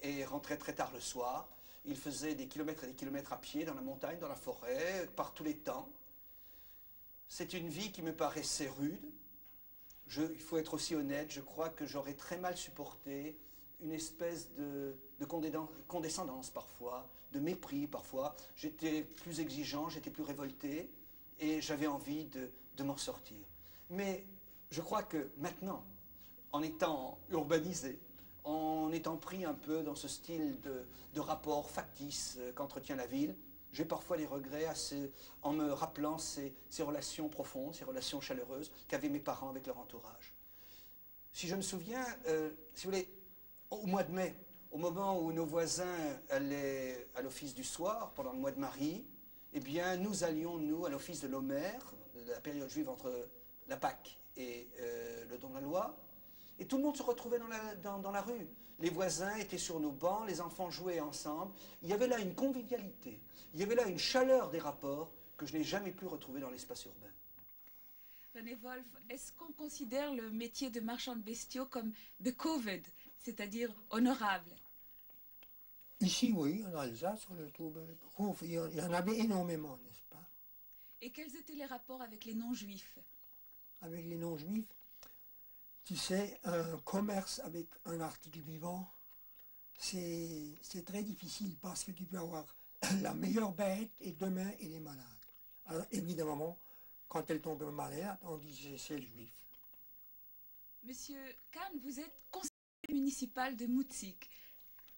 et rentrait très tard le soir. Il faisait des kilomètres et des kilomètres à pied dans la montagne, dans la forêt, par tous les temps. C'est une vie qui me paraissait rude. Il faut être aussi honnête, je crois que j'aurais très mal supporté une espèce de condescendance parfois, de mépris parfois. J'étais plus exigeant, j'étais plus révolté et j'avais envie de m'en sortir. Mais je crois que maintenant, en étant urbanisé, en étant pris un peu dans ce style de rapport factice qu'entretient la ville, j'ai parfois des regrets en me rappelant ces relations profondes, ces relations chaleureuses qu'avaient mes parents avec leur entourage. Si je me souviens, si vous voulez, au mois de mai, au moment où nos voisins allaient à l'office du soir, pendant le mois de Marie, eh bien, nous allions, nous, à l'office de l'Omer, de la période juive entre la Pâque et le don de la loi, et tout le monde se retrouvait dans la rue. Les voisins étaient sur nos bancs, les enfants jouaient ensemble. Il y avait là une convivialité, il y avait là une chaleur des rapports que je n'ai jamais pu retrouver dans l'espace urbain. René Wolf, est-ce qu'on considère le métier de marchand de bestiaux comme bekoved, c'est-à-dire honorable? Ici, oui, en Alsace, sur le Tourbehof, il y en avait énormément, n'est-ce pas? Et quels étaient les rapports avec les non-juifs? Avec les non-juifs, tu sais, un commerce avec un article vivant, c'est très difficile parce que tu peux avoir la meilleure bête et demain elle est malade. Alors évidemment, quand elle tombe malade, on dit c'est le juif. Monsieur Kahn, vous êtes conseiller municipal de Moutzik.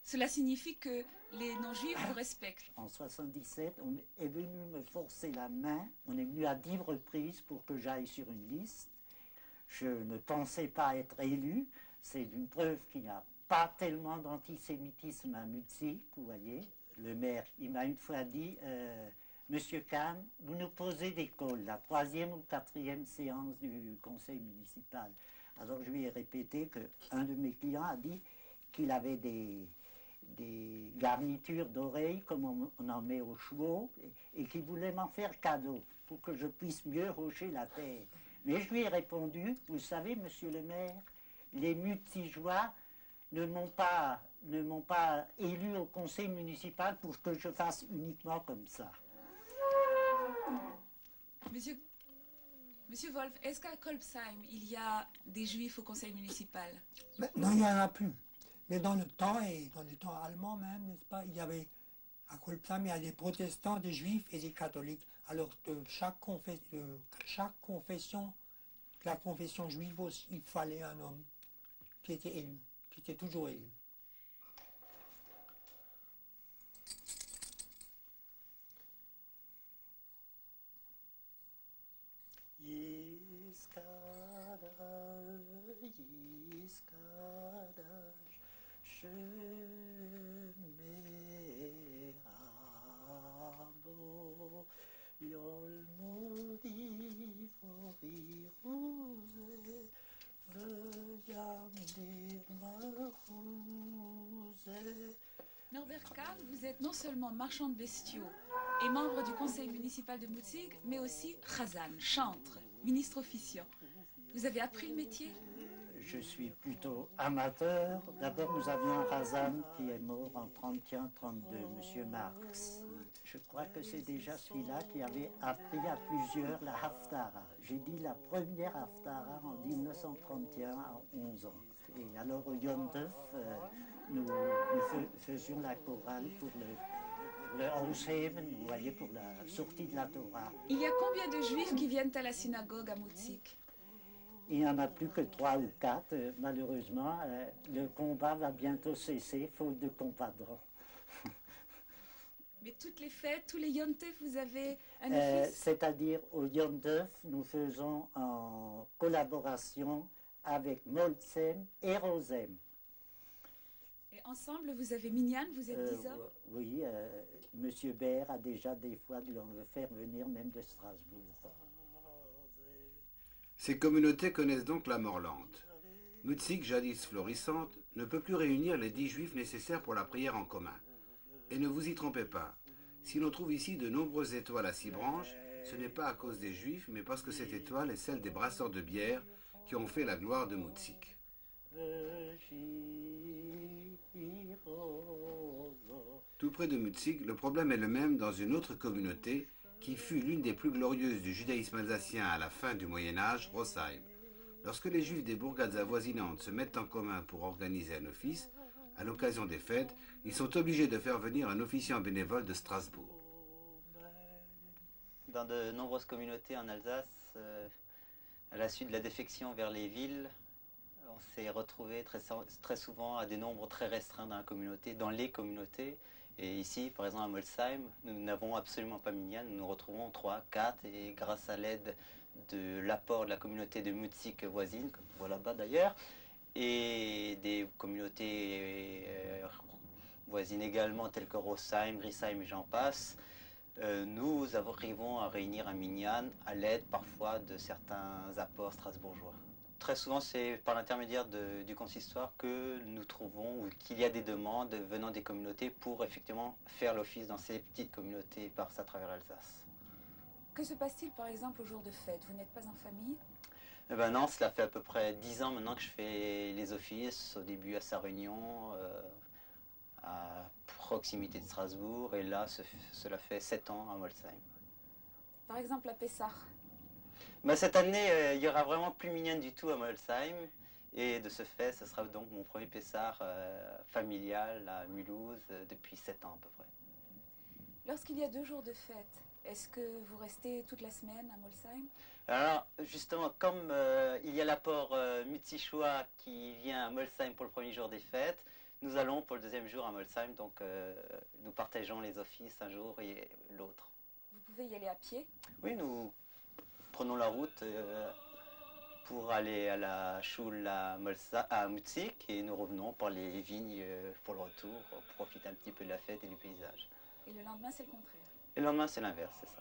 Cela signifie que les non-juifs vous respectent. En 77, on est venu me forcer la main. On est venu à 10 reprises pour que j'aille sur une liste. Je ne pensais pas être élu. C'est une preuve qu'il n'y a pas tellement d'antisémitisme à Moutzik, vous voyez. Le maire, il m'a une fois dit, Monsieur Kahn, vous nous posez des cols, la 3e ou 4e séance du conseil municipal. Alors je lui ai répété qu'un de mes clients a dit qu'il avait des garnitures d'oreilles comme on en met aux chevaux et qu'il voulait m'en faire cadeau pour que je puisse mieux rocher la terre. Mais je lui ai répondu, vous savez, monsieur le maire, les Mutzigeois ne m'ont pas élu au conseil municipal pour que je fasse uniquement comme ça. Monsieur Monsieur Wolf, est-ce qu'à Kolbsheim, il y a des juifs au conseil municipal? Non, il n'y en a plus. Mais dans le temps, et dans le temps allemand même, n'est-ce pas, il y avait, à Kolbsheim, il y a des protestants, des juifs et des catholiques. Alors, chaque confession, la confession juive aussi, il fallait un homme qui était élu, qui était toujours élu. Norbert Karl, vous êtes non seulement marchand de bestiaux et membre du conseil municipal de Mutzig, mais aussi chazan, chantre, ministre officiant. Vous avez appris le métier? Je suis plutôt amateur. D'abord, nous avions un Razan qui est mort en 31-32, M. Marx. Je crois que c'est déjà celui-là qui avait appris à plusieurs la Haftara. J'ai dit la première Haftara en 1931 à 11 ans. Et alors au Yom Tov, nous faisions la chorale pour le Ausheben, vous voyez, pour la sortie de la Torah. Il y a combien de juifs qui viennent à la synagogue à Mutzig? Il n'y en a plus que 3 ou 4, malheureusement. Le combat va bientôt cesser, faute de compagnons. Mais toutes les fêtes, tous les Yom Tov, vous avez un office? C'est-à-dire, au Yom Tov, nous faisons en collaboration avec Molsem et Rosem. Et ensemble, vous avez Minyan, vous êtes 10 hommes? Oui, M. Baer a déjà des fois dû en faire venir même de Strasbourg. Ces communautés connaissent donc la mort lente. Mutzig, jadis florissante, ne peut plus réunir les 10 juifs nécessaires pour la prière en commun. Et ne vous y trompez pas, si l'on trouve ici de nombreuses étoiles à 6 branches, ce n'est pas à cause des juifs, mais parce que cette étoile est celle des brasseurs de bière qui ont fait la gloire de Mutzig. Tout près de Mutzig, le problème est le même dans une autre communauté qui fut l'une des plus glorieuses du judaïsme alsacien à la fin du Moyen-Âge, Rosheim. Lorsque les juifs des bourgades avoisinantes se mettent en commun pour organiser un office, à l'occasion des fêtes, ils sont obligés de faire venir un officiant bénévole de Strasbourg. Dans de nombreuses communautés en Alsace, à la suite de la défection vers les villes, on s'est retrouvé très souvent à des nombres très restreints dans la communauté, dans les communautés. Et ici, par exemple à Molsheim, nous n'avons absolument pas Minyan, nous nous retrouvons 3, 4, et grâce à l'aide de l'apport de la communauté de Mutzig voisine, comme on voit là-bas d'ailleurs, et des communautés voisines également, telles que Rosheim, Griesheim et j'en passe, nous arrivons à réunir un Minyan à l'aide parfois de certains apports strasbourgeois. Très souvent, c'est par l'intermédiaire du consistoire que nous trouvons ou qu'il y a des demandes venant des communautés pour effectivement faire l'office dans ces petites communautés éparses à travers l'Alsace. Que se passe-t-il par exemple au jour de fête? Vous n'êtes pas en famille? Eh ben non, cela fait à peu près 10 ans maintenant que je fais les offices, au début à Sarre-Union, à proximité de Strasbourg, et là, cela fait 7 ans à Molsheim. Par exemple à Pessah? Ben, cette année, il n'y aura vraiment plus Minyan du tout à Molsheim, et de ce fait, ce sera donc mon premier Pessah familial à Mulhouse depuis 7 ans à peu près. Lorsqu'il y a 2 jours de fête, est-ce que vous restez toute la semaine à Molsheim? Alors, justement, comme il y a l'apport Mutzichois qui vient à Molsheim pour le premier jour des fêtes, nous allons pour le deuxième jour à Molsheim, donc nous partageons les offices un jour et l'autre. Vous pouvez y aller à pied? Oui, nous prenons la route pour aller à la Schule à Mutzig et nous revenons par les vignes pour le retour, pour profiter un petit peu de la fête et du paysage. Et le lendemain, c'est le contraire? Et le lendemain, c'est l'inverse, c'est ça.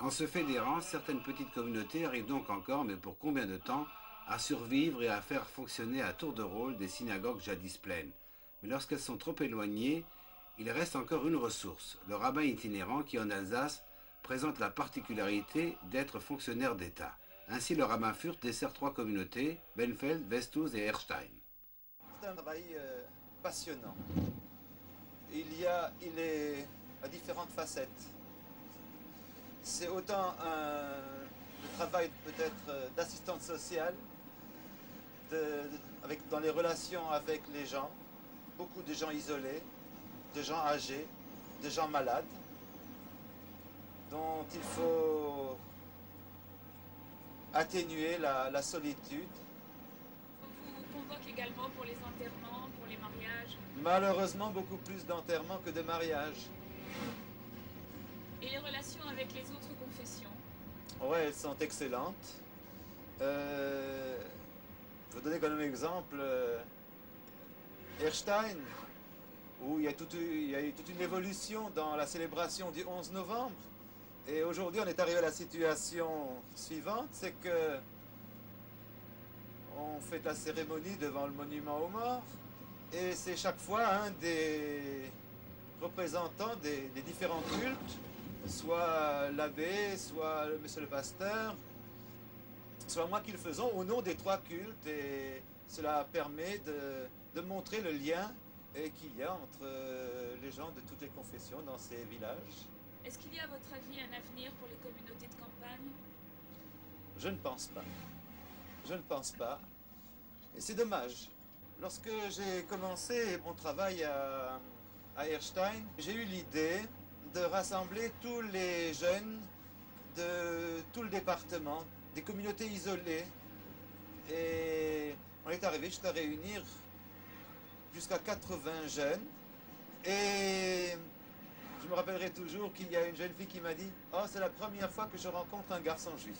En se fédérant, certaines petites communautés arrivent donc encore, mais pour combien de temps, à survivre et à faire fonctionner à tour de rôle des synagogues jadis pleines. Mais lorsqu'elles sont trop éloignées, il reste encore une ressource, le rabbin itinérant qui en Alsace présente la particularité d'être fonctionnaire d'État. Ainsi, le rabbin Furt dessert 3 communautés, Benfeld, Westhouse et Erstein. C'est un travail passionnant. Il y il est à différentes facettes. C'est autant le travail peut-être d'assistante sociale, dans les relations avec les gens, beaucoup de gens isolés, de gens âgés, de gens malades, dont il faut atténuer la solitude. On vous convoque également pour les enterrements, pour les mariages. Malheureusement, beaucoup plus d'enterrements que de mariages. Et les relations avec les autres confessions? Oui, elles sont excellentes. Je vais donner comme exemple Erstein, où il y a eu toute une évolution dans la célébration du 11 novembre. Et aujourd'hui, on est arrivé à la situation suivante, c'est que on fait la cérémonie devant le monument aux morts, et c'est chaque fois un des représentants des différents cultes, soit l'abbé, soit monsieur le pasteur, soit moi qui le faisons au nom des trois cultes, et cela permet de montrer le lien qu'il y a entre les gens de toutes les confessions dans ces villages. Est-ce qu'il y a à votre avis un avenir pour les communautés de campagne? Je ne pense pas. Je ne pense pas. Et c'est dommage. Lorsque j'ai commencé mon travail à Erstein, j'ai eu l'idée de rassembler tous les jeunes de tout le département, des communautés isolées. Et on est arrivé jusqu'à réunir jusqu'à 80 jeunes. Et je me rappellerai toujours qu'il y a une jeune fille qui m'a dit « Oh, c'est la première fois que je rencontre un garçon juif. »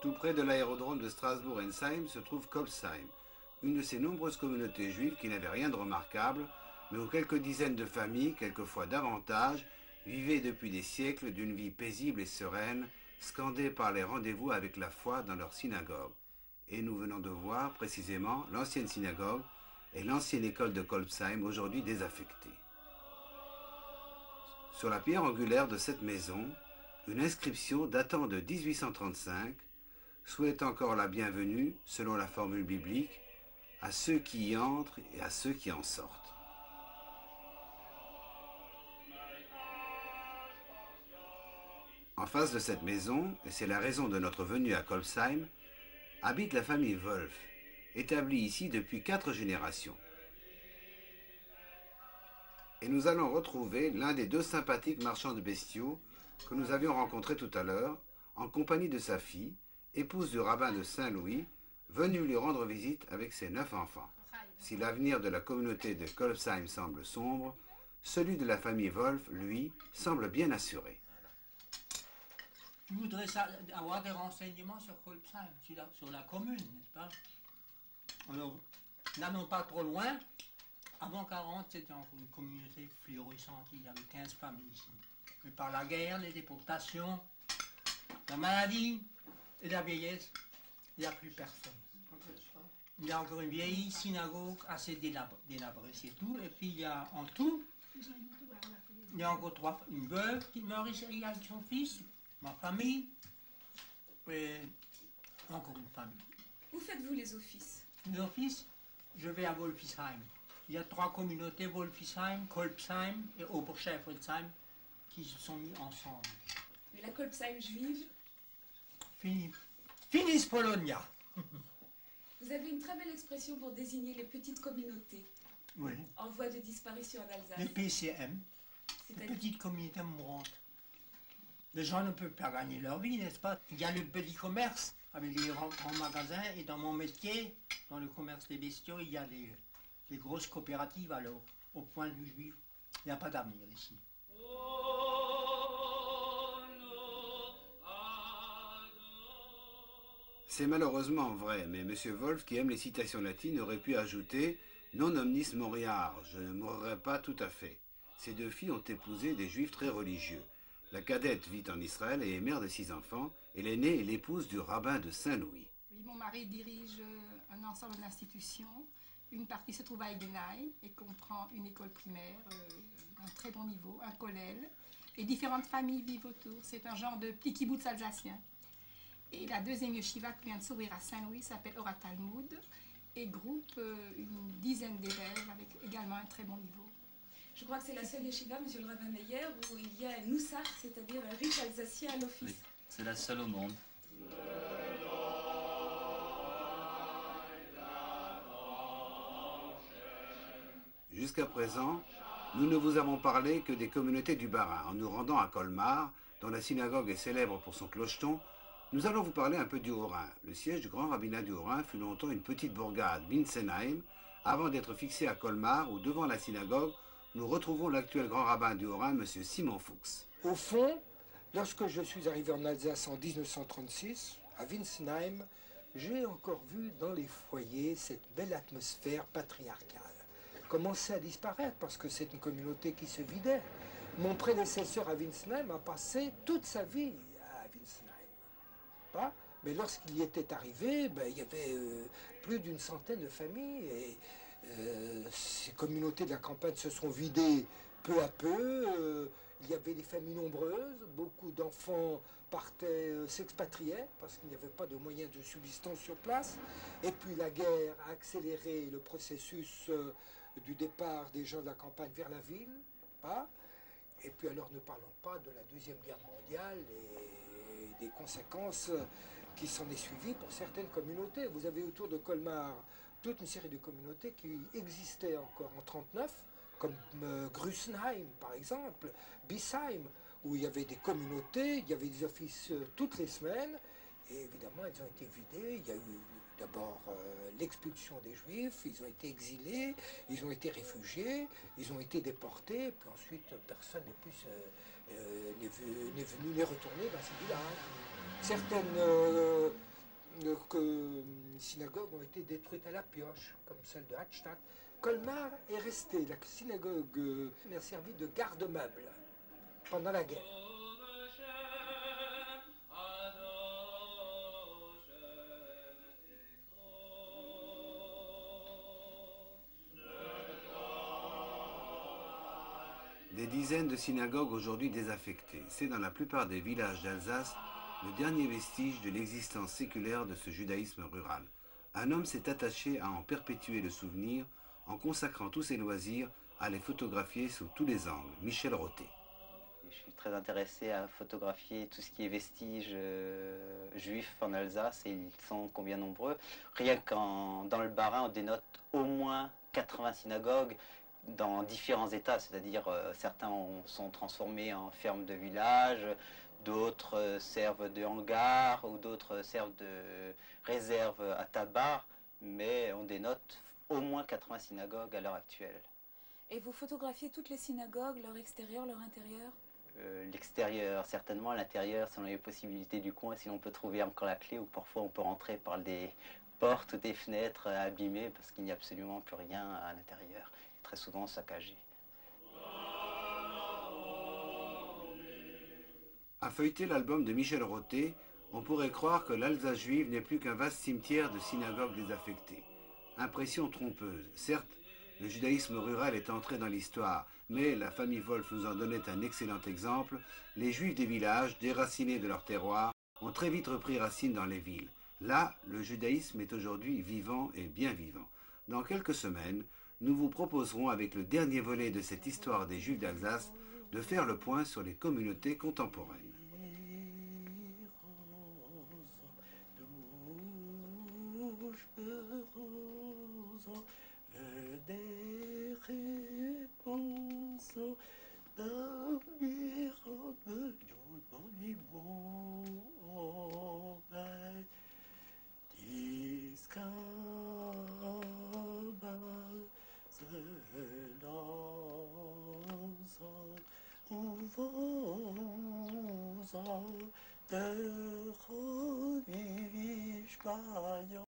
Tout près de l'aérodrome de Strasbourg-Ensheim se trouve Kolbsheim, une de ces nombreuses communautés juives qui n'avaient rien de remarquable, mais où quelques dizaines de familles, quelquefois davantage, vivaient depuis des siècles d'une vie paisible et sereine, scandée par les rendez-vous avec la foi dans leur synagogue. Et nous venons de voir précisément l'ancienne synagogue et l'ancienne école de Kolbsheim, aujourd'hui désaffectée. Sur la pierre angulaire de cette maison, une inscription datant de 1835 souhaite encore la bienvenue, selon la formule biblique, à ceux qui y entrent et à ceux qui en sortent. En face de cette maison, et c'est la raison de notre venue à Kolbsheim, habite la famille Wolf, établie ici depuis 4 générations. Et nous allons retrouver l'un des 2 sympathiques marchands de bestiaux que nous avions rencontré tout à l'heure, en compagnie de sa fille, épouse du rabbin de Saint-Louis, venue lui rendre visite avec ses 9 enfants. Si l'avenir de la communauté de Kolbsheim semble sombre, celui de la famille Wolf, lui, semble bien assuré. Je voudrais avoir des renseignements sur Kolbsheim, sur la commune, n'est-ce pas? Alors, n'allons pas trop loin. Avant 40, c'était encore une communauté florissante. Il y avait 15 familles ici. Mais par la guerre, les déportations, la maladie et la vieillesse, il n'y a plus personne. Il y a encore une vieille synagogue assez délabrée, c'est tout. Et puis il y a en tout, il y a encore une veuve qui meurt ici avec son fils, ma famille, et encore une famille. Où faites-vous les offices? Les offices, je vais à Wolfisheim. Il y a 3 communautés, Wolfisheim, Kolbsheim et Oberschäfelsheim, qui se sont mis ensemble. Mais la Kolbsheim juive? Finis Polonia. Vous avez une très belle expression pour désigner les petites communautés. Oui. En voie de disparition en Alsace. Les PCM, les petites communautés mourantes. Les gens ne peuvent pas gagner leur vie, n'est-ce pas? Il y a le petit commerce avec les grands magasins, et dans mon métier, dans le commerce des bestiaux, il y a les grosses coopératives. Alors, au point de vue juif, il n'y a pas d'avenir ici. C'est malheureusement vrai, mais M. Wolf, qui aime les citations latines, aurait pu ajouter « Non omnis moriar », je ne mourrai pas tout à fait. Ces 2 filles ont épousé des juifs très religieux. La cadette vit en Israël et est mère de 6 enfants, et l'aînée est l'épouse du rabbin de Saint-Louis. Oui, mon mari dirige un ensemble d'institutions. Une partie se trouve à Eigenheim et comprend une école primaire, un très bon niveau, un kollel, et différentes familles vivent autour. C'est un genre de petit kibbutz alsacien. Et la deuxième yeshiva qui vient de s'ouvrir à Saint-Louis s'appelle Ora Talmud et groupe une dizaine d'élèves avec également un très bon niveau. Je crois que c'est la seule yeshiva, monsieur le rabbin Meyer, où il y a un noussar, c'est-à-dire un rite alsacien à l'office. Oui, c'est la seule au monde. Jusqu'à présent, nous ne vous avons parlé que des communautés du Bas-Rhin. En nous rendant à Colmar, dont la synagogue est célèbre pour son clocheton, nous allons vous parler un peu du Haut-Rhin. Le siège du grand rabbinat du Haut-Rhin fut longtemps une petite bourgade, Winsenheim, avant d'être fixé à Colmar, où devant la synagogue, nous retrouvons l'actuel grand rabbin du Haut-Rhin, M. Simon Fuchs. Au fond, lorsque je suis arrivé en Alsace en 1936, à Winsenheim, j'ai encore vu dans les foyers cette belle atmosphère patriarcale commençait à disparaître parce que c'est une communauté qui se vidait. Mon prédécesseur à Winsenheim a passé toute sa vie à Winsenheim. Mais lorsqu'il y était arrivé, il y avait plus d'une centaine de familles et ces communautés de la campagne se sont vidées peu à peu. Il y avait des familles nombreuses, beaucoup d'enfants partaient, s'expatriaient parce qu'il n'y avait pas de moyens de subsistance sur place. Et puis la guerre a accéléré le processus du départ des gens de la campagne vers la ville. Et puis alors ne parlons pas de la Deuxième Guerre mondiale et des conséquences qui s'en est suivies pour certaines communautés. Vous avez autour de Colmar toute une série de communautés qui existaient encore en 1939, comme Grussenheim par exemple, Bissheim, où il y avait des communautés, il y avait des offices toutes les semaines, et évidemment elles ont été vidées. Il y a eu d'abord l'expulsion des Juifs, ils ont été exilés, ils ont été réfugiés, ils ont été déportés, puis ensuite personne n'est plus n'est venu ni retourné dans ces villages. Certaines synagogues ont été détruites à la pioche, comme celle de Hadstadt. Colmar est resté, la synagogue a servi de garde-meuble pendant la guerre. Des dizaines de synagogues aujourd'hui désaffectées. C'est dans la plupart des villages d'Alsace le dernier vestige de l'existence séculaire de ce judaïsme rural. Un homme s'est attaché à en perpétuer le souvenir en consacrant tous ses loisirs à les photographier sous tous les angles. Michel Roté. Je suis très intéressé à photographier tout ce qui est vestiges juifs en Alsace, et ils sont combien nombreux. Rien dans le Bas-Rhin, on dénote au moins 80 synagogues dans différents états, c'est-à-dire certains sont transformés en fermes de village, d'autres servent de hangar ou d'autres servent de réserve à tabac, mais on dénote au moins 80 synagogues à l'heure actuelle. Et vous photographiez toutes les synagogues, leur extérieur, leur intérieur? L'extérieur, certainement. L'intérieur, selon les possibilités du coin, si l'on peut trouver encore la clé, ou parfois on peut rentrer par des portes ou des fenêtres abîmées parce qu'il n'y a absolument plus rien à l'intérieur, très souvent saccagé. À feuilleter l'album de Michel Roté, on pourrait croire que l'Alsace juive n'est plus qu'un vaste cimetière de synagogues désaffectées. Impression trompeuse. Certes, le judaïsme rural est entré dans l'histoire, mais la famille Wolf nous en donnait un excellent exemple. Les juifs des villages, déracinés de leur terroir, ont très vite repris racine dans les villes. Là, le judaïsme est aujourd'hui vivant et bien vivant. Dans quelques semaines, nous vous proposerons, avec le dernier volet de cette histoire des Juifs d'Alsace, de faire le point sur les communautés contemporaines.